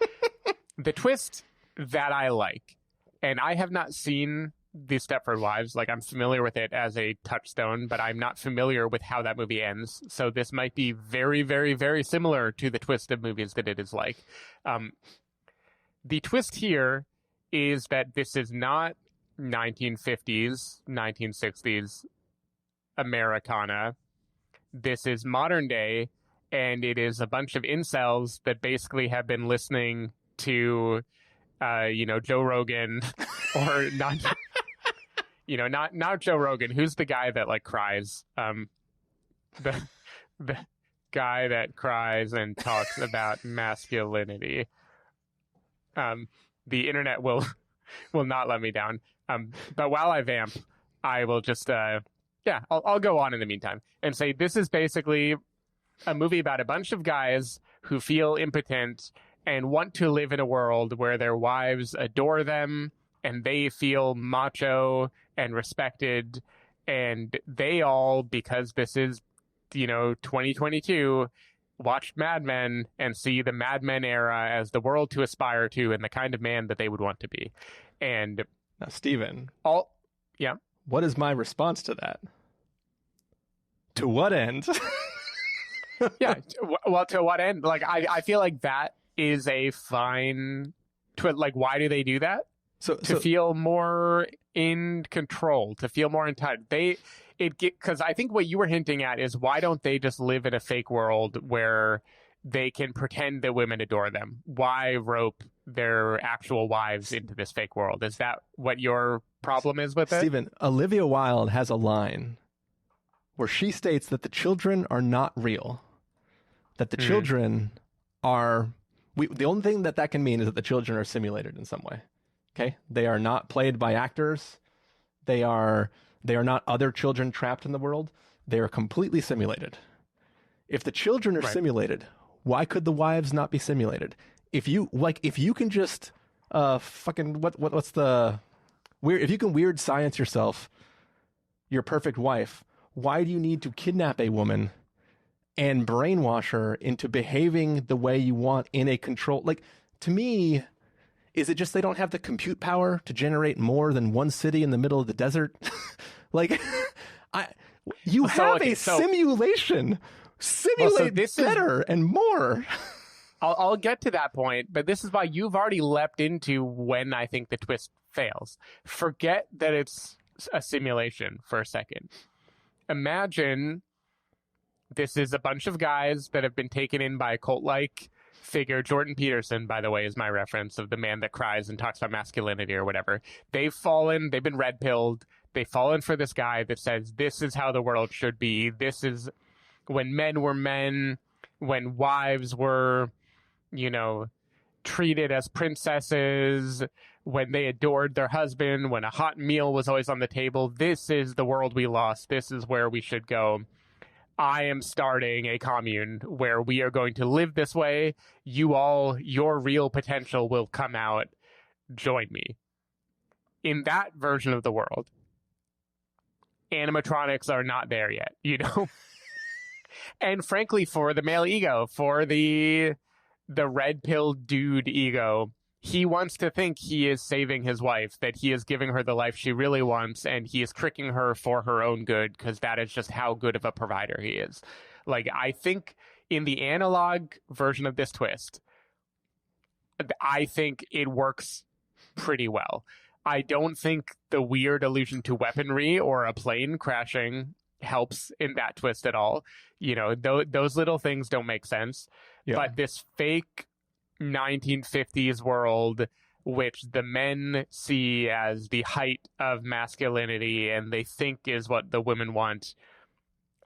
The twist that I like, and I have not seen the Stepford Wives, like I'm familiar with it as a touchstone, but I'm not familiar with how that movie ends. So this might be very, very, very similar to the twist of movies that it is like. The twist here is that this is not 1950s, 1960s Americana. This is modern day, and it is a bunch of incels that basically have been listening to, Joe Rogan, or not, not Joe Rogan. Who's the guy that like cries? The guy that cries and talks about masculinity. The internet will not let me down. But while I vamp, I will just, I'll go on in the meantime and say this is basically a movie about a bunch of guys who feel impotent and want to live in a world where their wives adore them and they feel macho and respected, and they all, because this is, 2022, watch Mad Men and see the Mad Men era as the world to aspire to and the kind of man that they would want to be. And now, Stephen, what is my response to that? To what end? Well, to what end? Like, I feel like that is a fine like, why do they do that? To feel more in control, to feel more in touch. Because I think what you were hinting at is, why don't they just live in a fake world where they can pretend that women adore them? Why rope their actual wives into this fake world? Is that what your problem is with it? Stephen, Olivia Wilde has a line where she states that the children are not real. That the children are... the only thing that can mean is that the children are simulated in some way. Okay? They are not played by actors. They are not other children trapped in the world. They are completely simulated. If the children are simulated, why could the wives not be simulated? If you can just what's the weird, if you can weird science yourself your perfect wife, why do you need to kidnap a woman and brainwash her into behaving the way you want in a control? Like, to me, is it just they don't have the compute power to generate more than one city in the middle of the desert? Like, you have a simulation. Simulate better and more. I'll get to that point, but this is why you've already leapt into when I think the twist fails. Forget that it's a simulation for a second. Imagine this is a bunch of guys that have been taken in by a cult-like figure. Jordan Peterson, by the way, is my reference of the man that cries and talks about masculinity or whatever. They've been red-pilled. They've fallen for this guy that says, this is how the world should be. This is when men were men, when wives were, treated as princesses, when they adored their husband, when a hot meal was always on the table. This is the world we lost. This is where we should go. I am starting a commune where we are going to live this way. Your real potential will come out. Join me. In that version of the world, animatronics are not there yet, And frankly, for the male ego, for the red-pilled dude ego, he wants to think he is saving his wife, that he is giving her the life she really wants, and he is tricking her for her own good, because that is just how good of a provider he is. Like, I think in the analog version of this twist, I think it works pretty well. I don't think the weird allusion to weaponry or a plane crashing helps in that twist at all. Those little things don't make sense. Yeah. But this fake 1950s world, which the men see as the height of masculinity and they think is what the women want,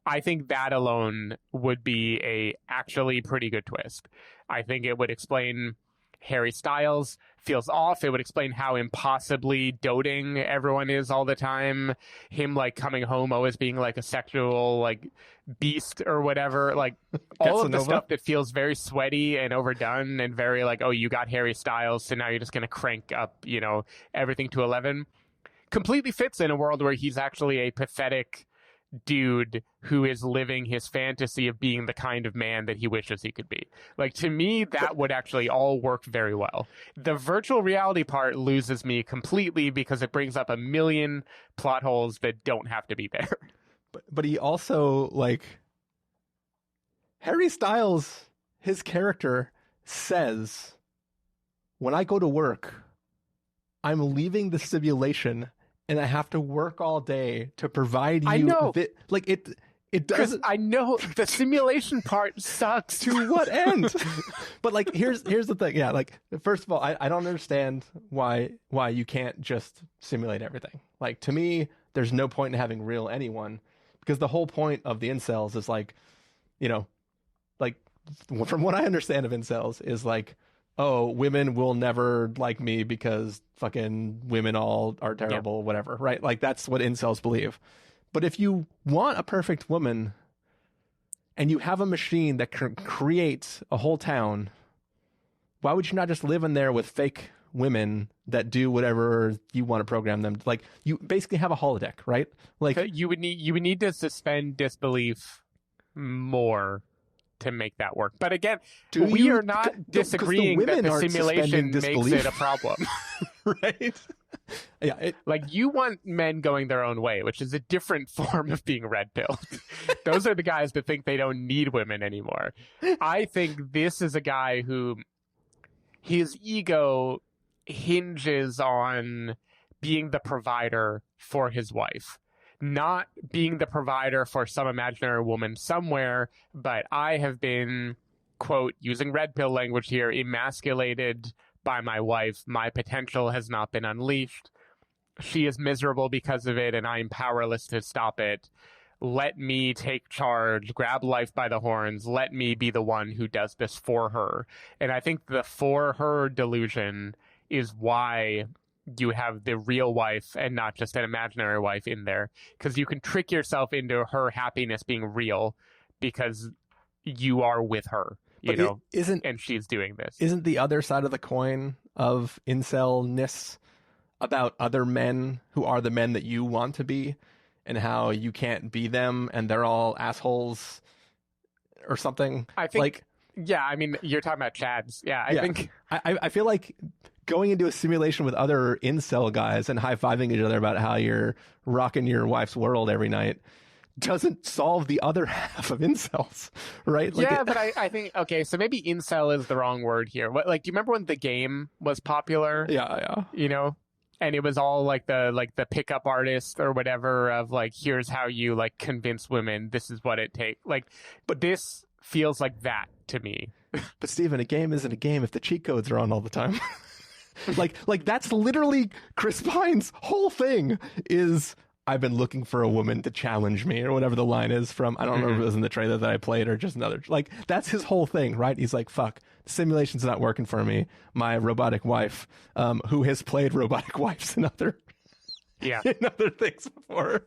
I think that alone would be a actually pretty good twist. I think it would explain Harry Styles feels off. It would explain how impossibly doting everyone is all the time. Him like coming home always being like a sexual like beast or whatever. Like all of the stuff that feels very sweaty and overdone and very like, oh, you got Harry Styles, so now you're just going to crank up, you know, everything to 11. Completely fits in a world where he's actually a pathetic dude who is living his fantasy of being the kind of man that he wishes he could be. Like, to me, that would actually all work very well. The virtual reality part loses me completely because it brings up a million plot holes that don't have to be there. But he also, like, Harry Styles, his character says, when I go to work, I'm leaving the simulation and I have to work all day to provide you. I know. It doesn't. I know the simulation part sucks. To what end? But like, here's the thing. Yeah, like, first of all, I don't understand why you can't just simulate everything. Like, to me, there's no point in having real anyone, because the whole point of the incels is like, you know, like, from what I understand of incels is like, oh, women will never like me because fucking women all are terrible, whatever, right? Like, that's what incels believe. But if you want a perfect woman and you have a machine that can create a whole town, why would you not just live in there with fake women that do whatever you want to program them? Like, you basically have a holodeck, right? Like, you would need to suspend disbelief more to make that work. But again, we are not disagreeing that the simulation makes it a problem. Right? Yeah. Like, you want men going their own way, which is a different form of being red-pilled. Those are the guys that think they don't need women anymore. I think this is a guy who his ego hinges on being the provider for his wife. Not being the provider for some imaginary woman somewhere, but I have been, quote, using red pill language here, emasculated by my wife. My potential has not been unleashed. She is miserable because of it, and I am powerless to stop it. Let me take charge, grab life by the horns. Let me be the one who does this for her. And I think the for her delusion is why you have the real wife and not just an imaginary wife in there, because you can trick yourself into her happiness being real because you are with her, you know, and she's doing this. Isn't the other side of the coin of incel-ness about other men who are the men that you want to be and how you can't be them and they're all assholes or something? I think, yeah, I mean, you're talking about Chads. Yeah, I think I feel like going into a simulation with other incel guys and high-fiving each other about how you're rocking your wife's world every night doesn't solve the other half of incels, right? Like, yeah, but I think, okay, so maybe incel is the wrong word here. What, like, do you remember when the game was popular? Yeah. You know? And it was all like the pickup artist or whatever of like, here's how you like convince women, this is what it takes. Like, but this feels like that to me. But Stephen, a game isn't a game if the cheat codes are on all the time. Like that's literally Chris Pine's whole thing is, I've been looking for a woman to challenge me, or whatever the line is from, I don't remember if it was in the trailer that I played or just another, like, that's his whole thing, right? He's like, fuck, the simulation's not working for me. My robotic wife, who has played robotic wives in other things before,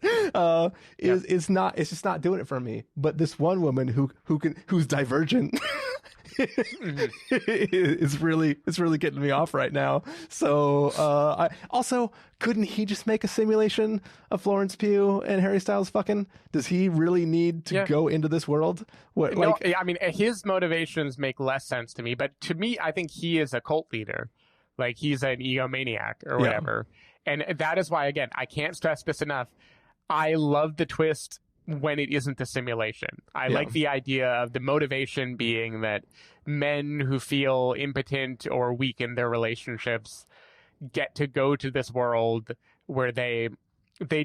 is it's just not doing it for me. But this one woman who's divergent it's really getting me off right now. So I also, couldn't he just make a simulation of Florence Pugh and Harry Styles fucking? Does he really need to go into this world? What, no, I mean, his motivations make less sense to me, but to me, I think he is a cult leader. Like, he's an egomaniac or whatever. And that is why, again, I can't stress this enough. I love the twist when it isn't a simulation. I like the idea of the motivation being that men who feel impotent or weak in their relationships get to go to this world where they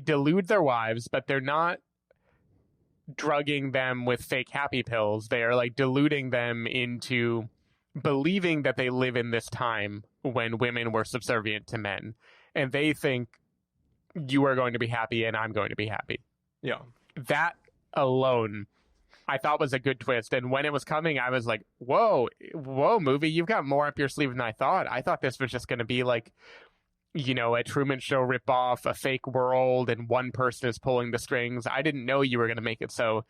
delude their wives, but they're not drugging them with fake happy pills. They are like deluding them into believing that they live in this time when women were subservient to men. And they think you are going to be happy and I'm going to be happy. Yeah. That alone I thought was a good twist. And when it was coming, I was like, whoa, movie, you've got more up your sleeve than I thought. I thought this was just going to be like, you know, a Truman Show ripoff, a fake world, and one person is pulling the strings. I didn't know you were going to make it so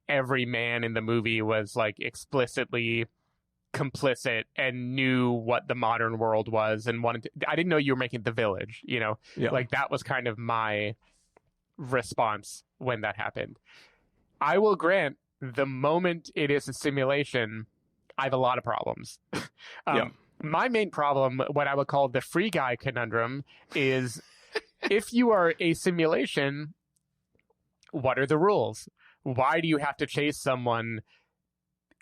every man in the movie was like explicitly complicit and knew what the modern world was and wanted to. I didn't know you were making The Village, you know? Yeah. Like that was kind of my response when that happened. I will grant the moment it is a simulation, I have a lot of problems. My main problem, what I would call the free guy conundrum, is if you are a simulation, what are the rules? Why do you have to chase someone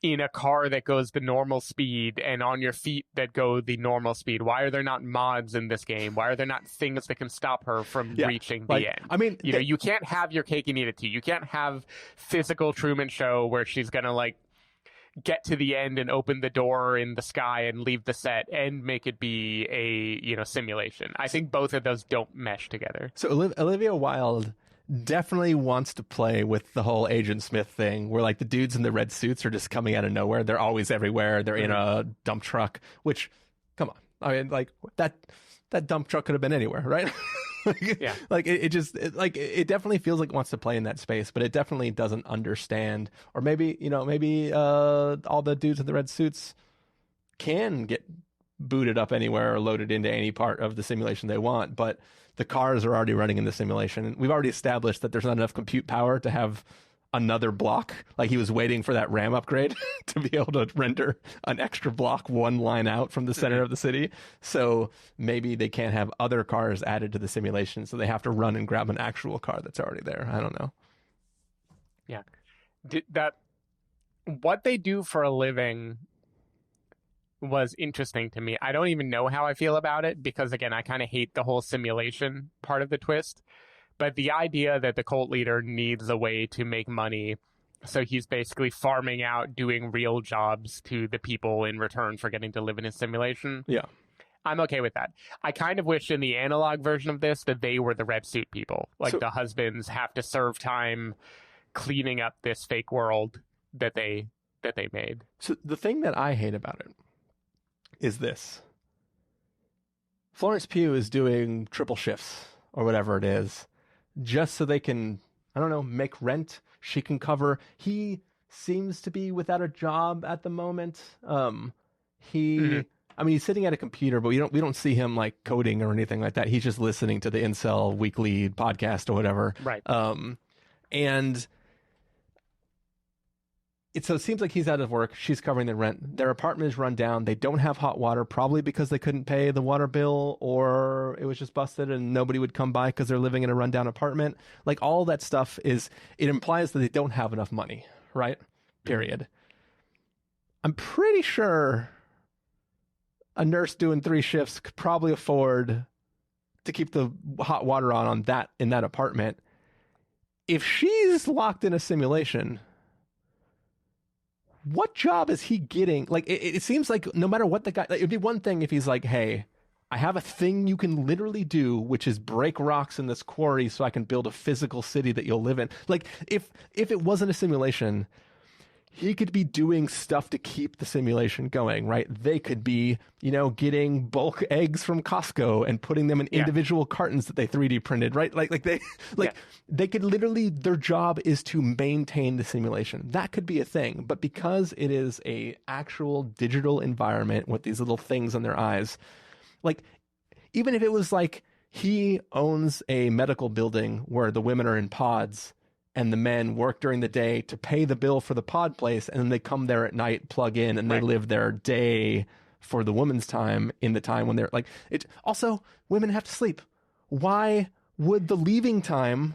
in a car that goes the normal speed and on your feet that go the normal speed? Why are there not mods in this game? Why are there not things that can stop her from reaching the end? I mean, you know, you can't have your cake and eat it too. You can't have physical Truman Show where she's going to like get to the end and open the door in the sky and leave the set and make it be a, you know, simulation. I think both of those don't mesh together. So Olivia Wilde definitely wants to play with the whole Agent Smith thing where like the dudes in the red suits are just coming out of nowhere. They're always everywhere. They're in a dump truck, which, come on. I mean, like that dump truck could have been anywhere, right? Yeah. Like it definitely feels like it wants to play in that space, but it definitely doesn't understand. Or maybe all the dudes in the red suits can get booted up anywhere or loaded into any part of the simulation they want, but the cars are already running in the simulation. And we've already established that there's not enough compute power to have another block. Like he was waiting for that RAM upgrade to be able to render an extra block one line out from the center of the city. So maybe they can't have other cars added to the simulation, so they have to run and grab an actual car that's already there. I don't know. Yeah. What they do for a living was interesting to me. I don't even know how I feel about it because, again, I kind of hate the whole simulation part of the twist. But the idea that the cult leader needs a way to make money, so he's basically farming out, doing real jobs to the people in return for getting to live in his simulation. Yeah. I'm okay with that. I kind of wish in the analog version of this that they were the red suit people. Like the husbands have to serve time cleaning up this fake world that they made. So the thing that I hate about it is this. Florence Pugh is doing triple shifts or whatever it is just so they can, I don't know, make rent. She can cover. He seems to be without a job at the moment. I mean, he's sitting at a computer, but we don't see him like coding or anything like that. He's just listening to the Incel Weekly podcast or whatever. Right. And so it seems like he's out of work. She's covering the rent. Their apartment is run down. They don't have hot water, probably because they couldn't pay the water bill, or it was just busted and nobody would come by because they're living in a rundown apartment. Like all that stuff it implies that they don't have enough money, right? Period. I'm pretty sure a nurse doing 3 shifts could probably afford to keep the hot water on that in that apartment. If she's locked in a simulation, what job is he getting? Like, it seems like no matter what the guy, like, it'd be one thing if he's like, hey, I have a thing you can literally do, which is break rocks in this quarry so I can build a physical city that you'll live in. Like, if it wasn't a simulation, he could be doing stuff to keep the simulation going, right? They could be, getting bulk eggs from Costco and putting them in individual cartons that they 3D printed, right? They could literally, their job is to maintain the simulation. That could be a thing. But because it is a actual digital environment with these little things on their eyes, like, even if it was like he owns a medical building where the women are in pods and the men work during the day to pay the bill for the pod place, and then they come there at night, plug in, and they live their day for the woman's time in the time when they're like it. Also, women have to sleep. Why would the leaving time?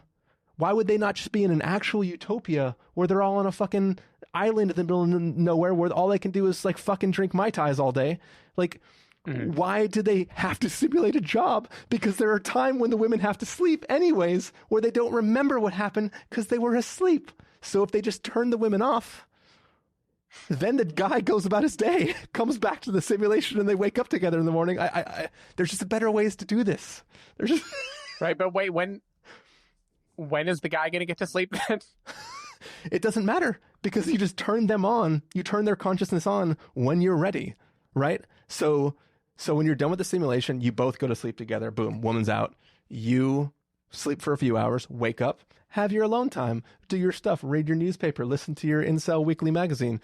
Why would they not just be in an actual utopia where they're all on a fucking island in the middle of nowhere where all they can do is like fucking drink Mai Tais all day? Like, why do they have to simulate a job? Because there are times when the women have to sleep anyways, where they don't remember what happened because they were asleep. So if they just turn the women off, then the guy goes about his day, comes back to the simulation, and they wake up together in the morning. There's just better ways to do this. There's just right. But wait, when is the guy going to get to sleep then? it doesn't matter because you just turn them on. You turn their consciousness on when you're ready, right? So when you're done with the simulation, you both go to sleep together. Boom, woman's out. You sleep for a few hours, wake up, have your alone time, do your stuff, read your newspaper, listen to your incel weekly magazine,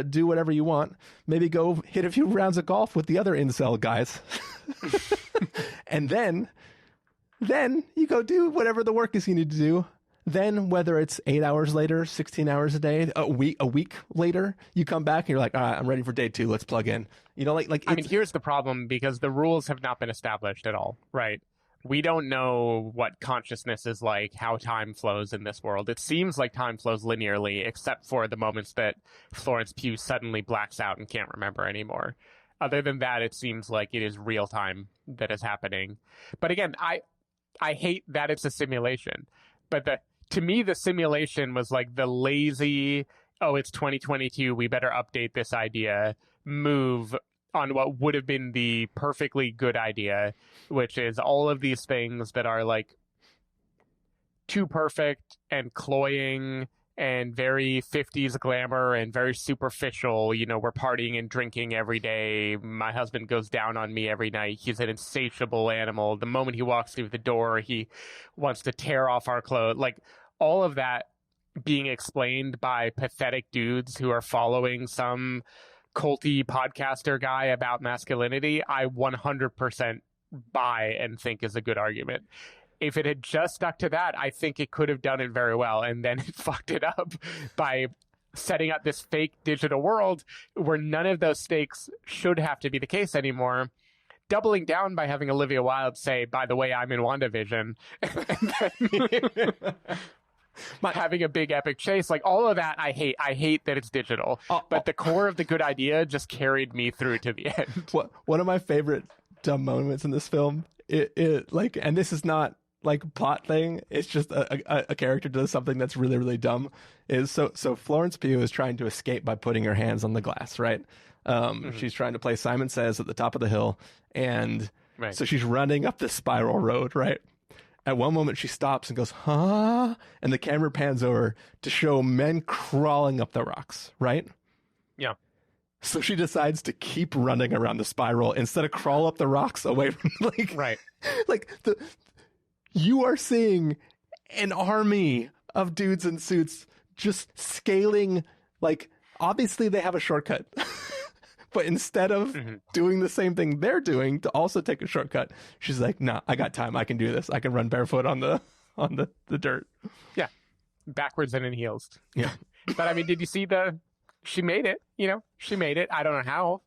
do whatever you want. Maybe go hit a few rounds of golf with the other incel guys. And then you go do whatever the work is you need to do. Then whether it's 8 hours later, 16 hours a day, a week later, you come back and you're like, all right, I'm ready for day 2. Let's plug in. You know, like I mean, here's the problem, because the rules have not been established at all, right? We don't know what consciousness is like, how time flows in this world. It seems like time flows linearly, except for the moments that Florence Pugh suddenly blacks out and can't remember anymore. Other than that, it seems like it is real time that is happening. But again, I hate that it's a simulation. But to me, the simulation was like the lazy, oh, it's 2022, we better update this idea move on what would have been the perfectly good idea, which is all of these things that are like too perfect and cloying and very 50s glamour and very superficial. You know, we're partying and drinking every day. My husband goes down on me every night. He's an insatiable animal. The moment he walks through the door, he wants to tear off our clothes. Like all of that being explained by pathetic dudes who are following some culty podcaster guy about masculinity, I 100% buy and think is a good argument. If it had just stuck to that, I think it could have done it very well, and then it fucked it up by setting up this fake digital world where none of those stakes should have to be the case anymore, doubling down by having Olivia Wilde say, by the way, I'm in WandaVision, having a big epic chase. Like all of that I hate that it's digital, but the core of the good idea just carried me through to the end. One of my favorite dumb moments in this film, it like, and this is not like plot thing, it's just a character does something that's really, really dumb, is so Florence Pugh is trying to escape by putting her hands on the glass, right? She's trying to play Simon Says at the top of the hill, and so she's running up this spiral road, right? At one moment, she stops and goes, huh? And the camera pans over to show men crawling up the rocks, right? Yeah. So she decides to keep running around the spiral instead of crawl up the rocks away from, like, right. Like, you are seeing an army of dudes in suits just scaling, like, obviously they have a shortcut. But instead of doing the same thing they're doing to also take a shortcut, she's like, nah, I got time. I can do this. I can run barefoot on the dirt. Yeah. Backwards and in heels. Yeah. But I mean, did you see she made it, you know, she made it. I don't know how.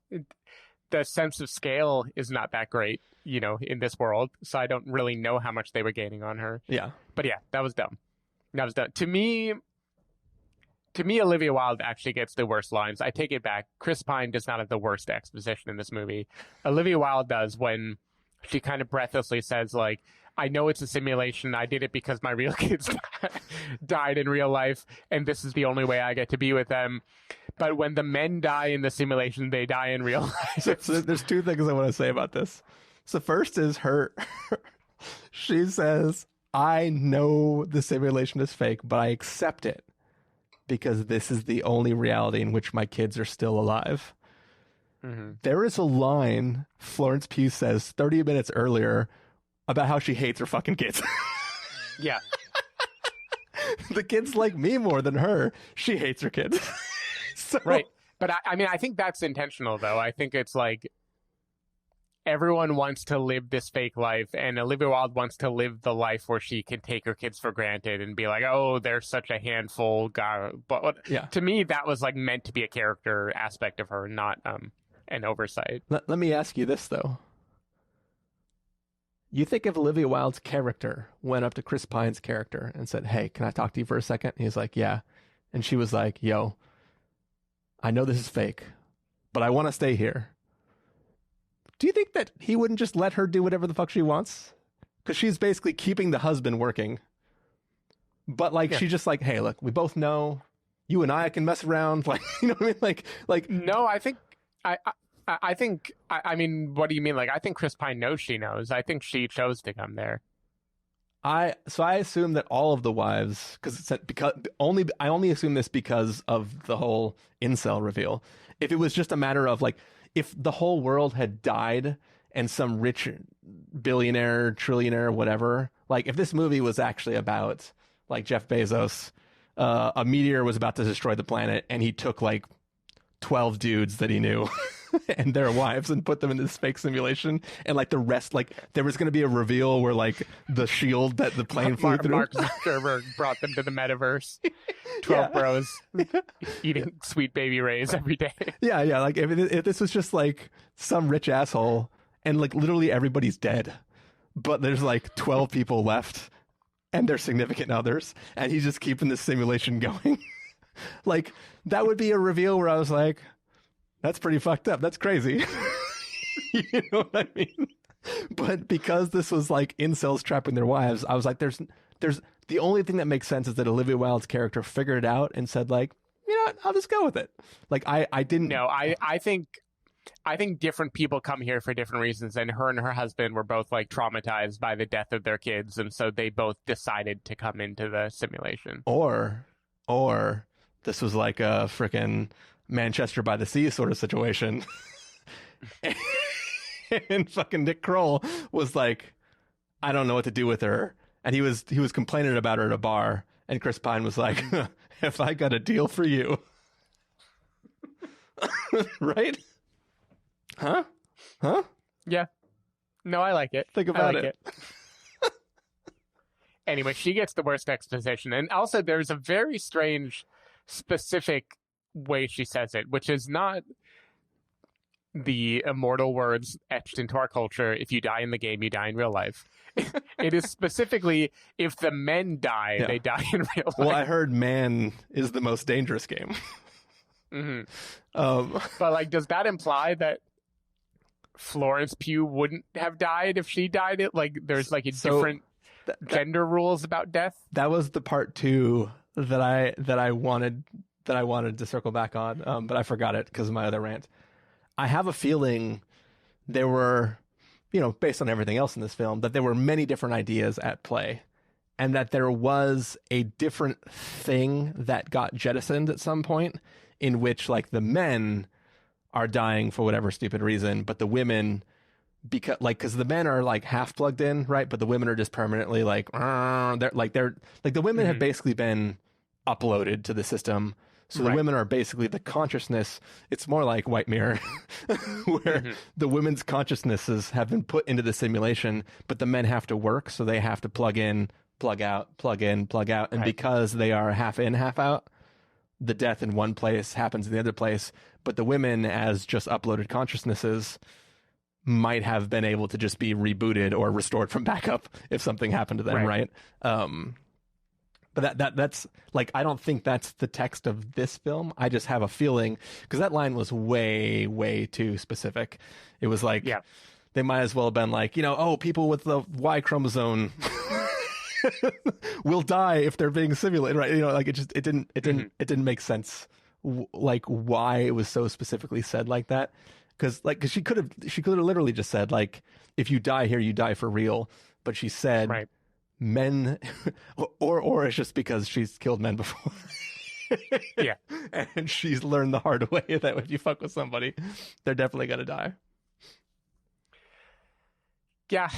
The sense of scale is not that great, you know, in this world. So I don't really know how much they were gaining on her. Yeah. But yeah, that was dumb. To me, Olivia Wilde actually gets the worst lines. I take it back. Chris Pine does not have the worst exposition in this movie. Olivia Wilde does, when she kind of breathlessly says, like, I know it's a simulation. I did it because my real kids died in real life, and this is the only way I get to be with them. But when the men die in the simulation, they die in real life. So there's two things I want to say about this. So first is she says, I know the simulation is fake, but I accept it, because this is the only reality in which my kids are still alive. There is a line Florence Pugh says 30 minutes earlier about how she hates her fucking kids. Yeah. The kids like me more than her. She hates her kids. Right. But I mean, I think that's intentional, though. I think it's like everyone wants to live this fake life, and Olivia Wilde wants to live the life where she can take her kids for granted and be like, oh, they're such a handful. But to me, that was like meant to be a character aspect of her, not an oversight. Let me ask you this, though. You think if Olivia Wilde's character went up to Chris Pine's character and said, hey, can I talk to you for a second? And he's like, yeah. And she was like, yo, I know this is fake, but I want to stay here. Do you think that he wouldn't just let her do whatever the fuck she wants? Because she's basically keeping the husband working. But, like, she's just like, hey, look, we both know you and I can mess around. Like, you know what I mean? Like no, I think, I mean, what do you mean? Like, I think Chris Pine knows she knows. I think she chose to come there. I assume that all of the wives, I only assume this because of the whole incel reveal. If it was just a matter of like, if the whole world had died and some rich billionaire, trillionaire, whatever, like if this movie was actually about like Jeff Bezos, a meteor was about to destroy the planet and he took like 12 dudes that he knew and their wives and put them in this fake simulation, and like the rest, like there was going to be a reveal where like the shield that the plane flew through. Mark Zuckerberg brought them to the metaverse. 12 bros eating sweet baby rays every day. Yeah, like if this was just like some rich asshole and like literally everybody's dead, but there's like 12 people left and their significant others, and he's just keeping this simulation going. Like that would be a reveal where I was like, that's pretty fucked up. That's crazy. You know what I mean? But because this was like incels trapping their wives, I was like, there's the only thing that makes sense is that Olivia Wilde's character figured it out and said like, you know what, I'll just go with it. Like I didn't. No, I think different people come here for different reasons, and her husband were both like traumatized by the death of their kids, and so they both decided to come into the simulation. Or this was like a frickin' Manchester by the Sea sort of situation. And fucking Nick Kroll was like, I don't know what to do with her. And he was complaining about her at a bar. And Chris Pine was like, have I got a deal for you? Right? Huh? Yeah. No, I like it. Think about it. Anyway, she gets the worst exposition. And also there's a very strange, specific way she says it, which is not the immortal words etched into our culture: if you die in the game, you die in real life. It is specifically, if the men die, they die in real life. Well, I heard man is the most dangerous game. Mm-hmm. But like, does that imply that Florence Pugh wouldn't have died if she died? Like, there's like a different gender rules about death. That was the part 2 that I wanted to circle back on, but I forgot it because of my other rant. I have a feeling there were, based on everything else in this film, that there were many different ideas at play, and that there was a different thing that got jettisoned at some point, in which like the men are dying for whatever stupid reason, but the women, because the men are like half plugged in, right? But the women are just permanently like, the women have basically been uploaded to the system. So the women are basically the consciousness. It's more like White Mirror, where the women's consciousnesses have been put into the simulation, but the men have to work. So they have to plug in, plug out, plug in, plug out. And because they are half in, half out, the death in one place happens in the other place. But the women, as just uploaded consciousnesses, might have been able to just be rebooted or restored from backup if something happened to them, right? But that's like, I don't think that's the text of this film. I just have a feeling, because that line was way, way too specific. It was like, they might as well have been like, people with the Y chromosome will die if they're being simulated, right? Like it didn't make sense, like why it was so specifically said like that. Because she could have literally just said like, if you die here, you die for real. But she said, men, or it's just because she's killed men before. Yeah. And she's learned the hard way that if you fuck with somebody, they're definitely gonna die. Yeah,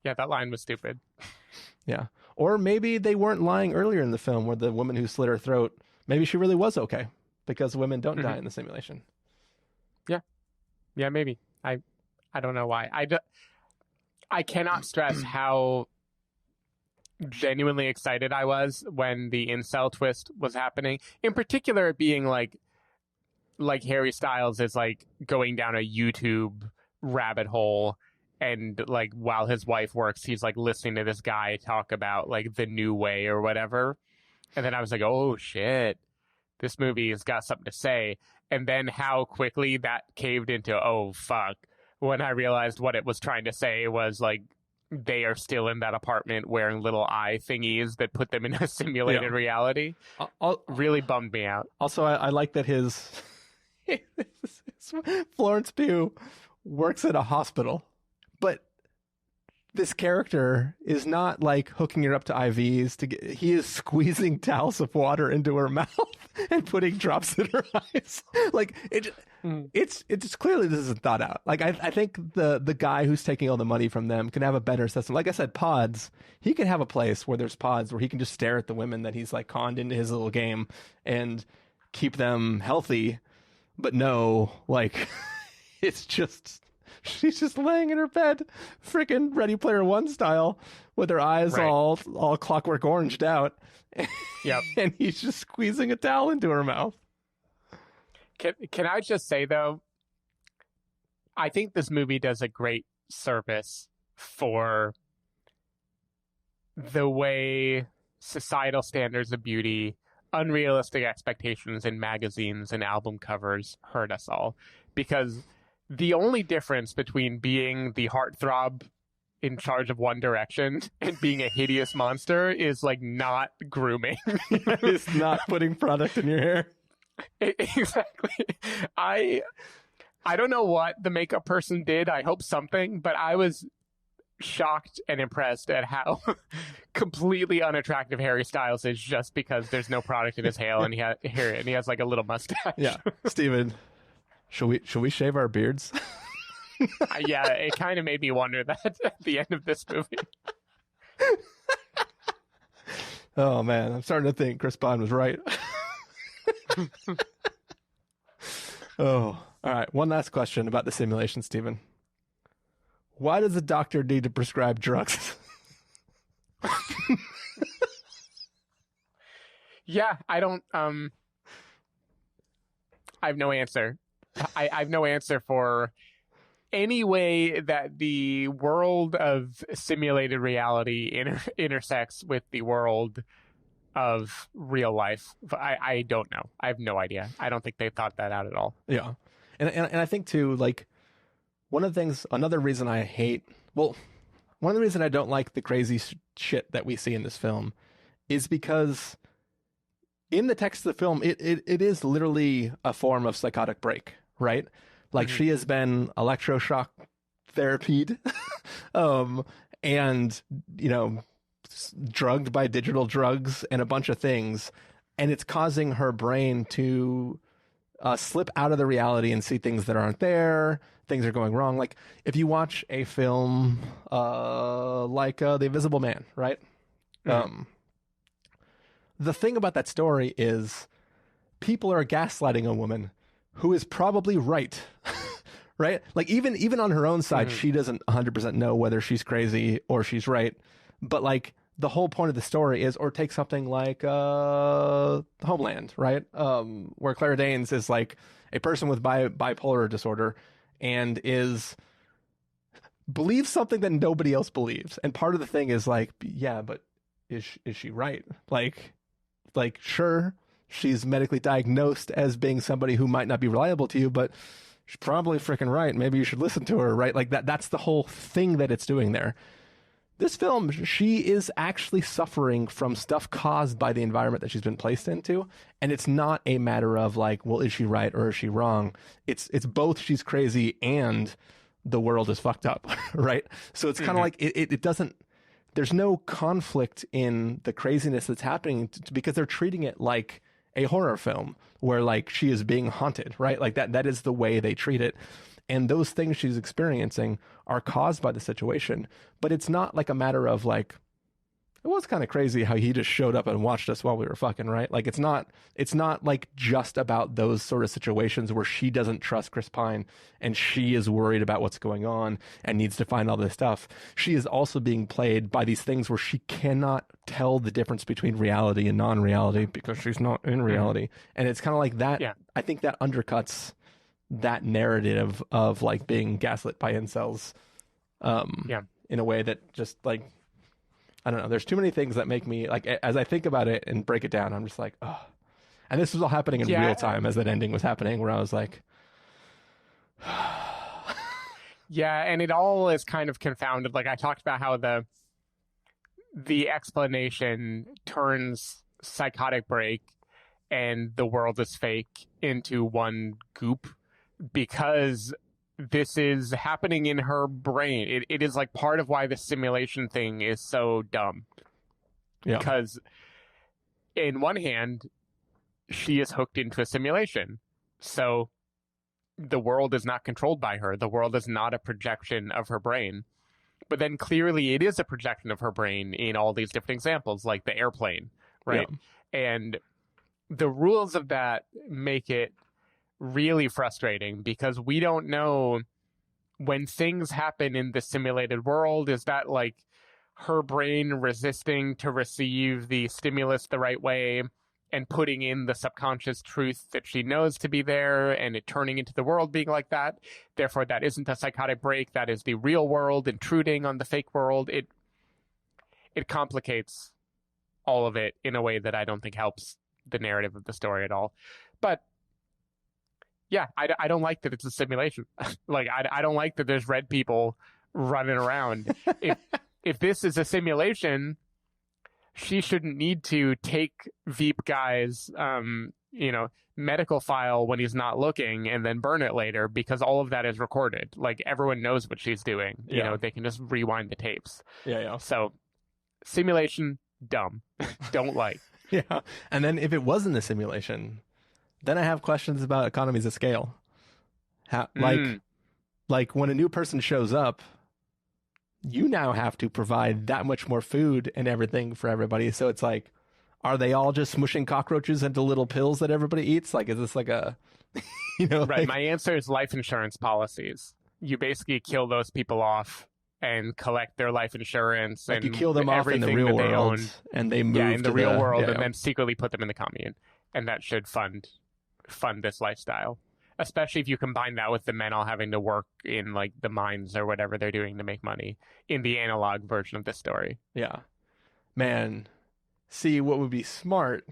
that line was stupid. Yeah. Or maybe they weren't lying earlier in the film, where the woman who slit her throat, maybe she really was okay, because women don't die in the simulation. Yeah, maybe. I don't know why. I cannot stress how genuinely excited I was when the incel twist was happening. In particular, being like Harry Styles is like going down a YouTube rabbit hole, and like while his wife works, he's like listening to this guy talk about like the new way or whatever. And then I was like, oh shit, this movie has got something to say. And then how quickly that caved into, oh fuck, when I realized what it was trying to say was like, they are still in that apartment wearing little eye thingies that put them in a simulated reality. Really bummed me out. Also, I like that his Florence Pugh works at a hospital, but this character is not like hooking her up to IVs he is squeezing towels of water into her mouth and putting drops in her eyes. Like it's clearly this isn't thought out. Like I think the guy who's taking all the money from them can have a better system. Like I said, pods, he can have a place where there's pods where he can just stare at the women that he's like conned into his little game and keep them healthy. But no, like it's just she's just laying in her bed, freaking Ready Player One style, with her eyes all Clockwork Oranged out. Yep. And he's just squeezing a towel into her mouth. Can I just say, though, I think this movie does a great service for the way societal standards of beauty, unrealistic expectations in magazines and album covers hurt us all. Because the only difference between being the heartthrob in charge of One Direction and being a hideous monster is like not grooming. It's not putting product in your hair. Exactly. I don't know what the makeup person did. I hope something, but I was shocked and impressed at how completely unattractive Harry Styles is just because there's no product in his hair and he has like a little mustache. Yeah. Steven, should we shave our beards? Yeah, it kind of made me wonder that at the end of this movie. Oh man, I'm starting to think Chris Pine was right. Oh, all right. One last question about the simulation, Stephen. Why does a doctor need to prescribe drugs? Yeah, I don't. I have no answer. I have no answer for any way that the world of simulated reality intersects with the world of real life. I don't know. I have no idea. I don't think they thought that out at all. Yeah. And I think too, like, another reason I don't like the crazy shit that we see in this film is because in the text of the film, it is literally a form of psychotic break, right? Like she has been electroshock therapied, and, you know, drugged by digital drugs and a bunch of things, and it's causing her brain to slip out of the reality and see things that aren't there. Things are going wrong. Like if you watch a film like The Invisible Man, right? Mm-hmm. The thing about that story is people are gaslighting a woman who is probably right. Right? Like even on her own side, she doesn't 100% know whether she's crazy or she's right. But like the whole point of the story is, or take something like Homeland, right? Where Claire Danes is like a person with bipolar disorder and believes something that nobody else believes. And part of the thing is like, yeah, but is she right? Like sure, she's medically diagnosed as being somebody who might not be reliable to you, but she's probably freaking right. Maybe you should listen to her, right? Like that's the whole thing that it's doing there. This film, she is actually suffering from stuff caused by the environment that she's been placed into. And it's not a matter of like, well, is she right or is she wrong? It's both she's crazy and the world is fucked up, right? So it's kind of like, it doesn't, there's no conflict in the craziness that's happening because they're treating it like a horror film where like she is being haunted, right? Like that is the way they treat it. And those things she's experiencing are caused by the situation. But it's not like a matter of like, it was kind of crazy how he just showed up and watched us while we were fucking, right? Like it's not like just about those sort of situations where she doesn't trust Chris Pine and she is worried about what's going on and needs to find all this stuff. She is also being played by these things where she cannot tell the difference between reality and non-reality because she's not in reality. And it's kind of like that. Yeah. I think that undercuts that narrative of like being gaslit by incels in a way that just like, I don't know. There's too many things that make me like, as I think about it and break it down, I'm just like, oh. And this was all happening in real time as that ending was happening, where I was like, yeah. And it all is kind of confounded. Like I talked about how the explanation turns psychotic break and the world is fake into one goop because this is happening in her brain. It is like part of why the simulation thing is so dumb. Yeah. Because in one hand, she is hooked into a simulation. So the world is not controlled by her. The world is not a projection of her brain. But then clearly it is a projection of her brain in all these different examples, like the airplane, right? Yeah. And the rules of that make it really frustrating because we don't know when things happen in the simulated world. Is that like her brain resisting to receive the stimulus the right way and putting in the subconscious truth that she knows to be there and it turning into the world being like that? Therefore, that isn't a psychotic break. That is the real world intruding on the fake world. It complicates all of it in a way that I don't think helps the narrative of the story at all. But yeah, I don't like that it's a simulation. Like, I don't like that there's red people running around. If this is a simulation, she shouldn't need to take Veep guy's, medical file when he's not looking and then burn it later because all of that is recorded. Like, everyone knows what she's doing. You know, they can just rewind the tapes. Yeah. So, simulation, dumb. Don't like. Yeah. And then if it wasn't a simulation, then I have questions about economies of scale. Like when a new person shows up, you now have to provide that much more food and everything for everybody. So it's like, are they all just smushing cockroaches into little pills that everybody eats? Like, is this like a, Right. Like... My answer is life insurance policies. You basically kill those people off and collect their life insurance. Like, and you kill them off in the real world and they move in the real world and then secretly put them in the commune. And that should fund this lifestyle. Especially if you combine that with the men all having to work in like the mines or whatever they're doing to make money in the analog version of this story. Yeah. Man, see, what would be smart?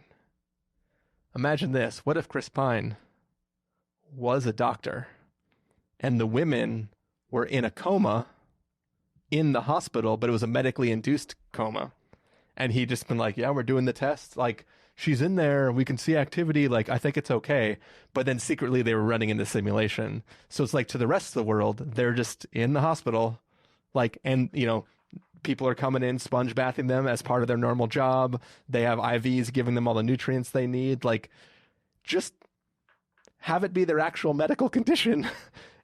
Imagine this. What if Chris Pine was a doctor and the women were in a coma in the hospital, but it was a medically induced coma? And he just been like, yeah, we're doing the test. Like, she's in there. We can see activity. Like, I think it's okay. But then secretly they were running into simulation. So it's like, to the rest of the world, they're just in the hospital. Like, and, people are coming in, sponge bathing them as part of their normal job. They have IVs giving them all the nutrients they need. Like, just have it be their actual medical condition.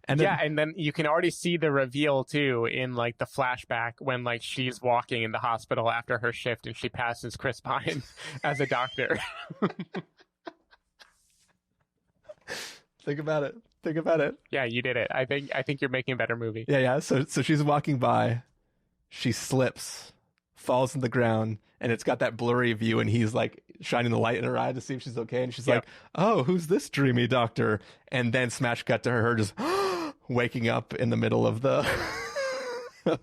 And then you can already see the reveal too in like the flashback when like she's walking in the hospital after her shift and she passes Chris Pine as a doctor. Think about it. Yeah, you did it. I think you're making a better movie. Yeah. So she's walking by, she slips, falls on the ground, and it's got that blurry view, and he's like shining the light in her eye to see if she's okay, and she's like, "Oh, who's this dreamy doctor?" And then smash cut to her just waking up in the middle of the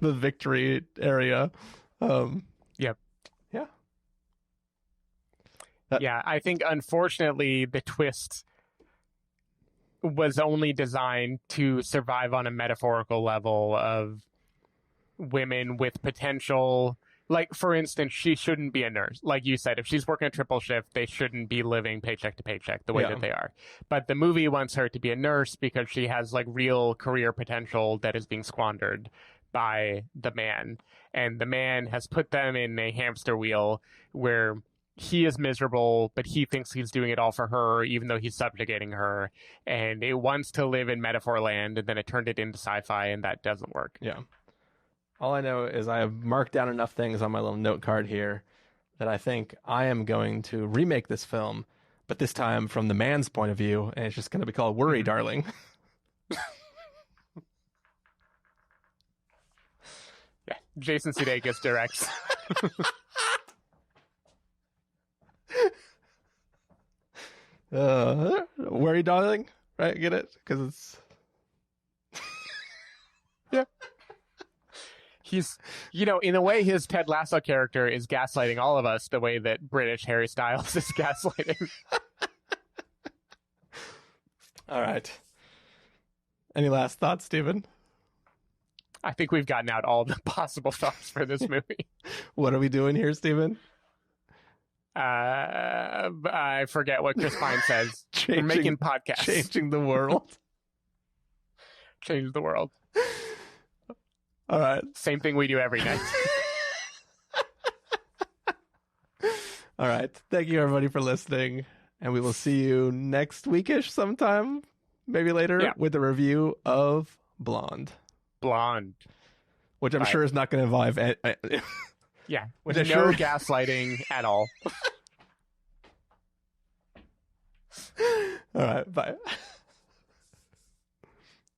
the victory area. Yep. Yeah, I think unfortunately the twist was only designed to survive on a metaphorical level of women with potential. Like, for instance, she shouldn't be a nurse. Like you said, if she's working a triple shift, they shouldn't be living paycheck to paycheck the way that they are. But the movie wants her to be a nurse because she has like real career potential that is being squandered by the man. And the man has put them in a hamster wheel where he is miserable, but he thinks he's doing it all for her, even though he's subjugating her. And it wants to live in metaphor land, and then it turned it into sci-fi, and that doesn't work. Yeah. All I know is I have marked down enough things on my little note card here that I think I am going to remake this film, but this time from the man's point of view, and it's just going to be called Worry, Darling. Yeah, Jason Sudeikis directs. Worry, Darling? Right, get it? Because it's... Yeah. He's, in a way, his Ted Lasso character is gaslighting all of us the way that British Harry Styles is gaslighting. All right. Any last thoughts, Stephen? I think we've gotten out all the possible thoughts for this movie. What are we doing here, Stephen? I forget what Chris Pine says. We're making podcasts. Changing the world. Change the world. All right. Same thing we do every night. All right. Thank you, everybody, for listening. And we will see you next weekish sometime, maybe later, with a review of Blonde. Which I'm sure is not going to involve... with no gaslighting at all. All right. Bye.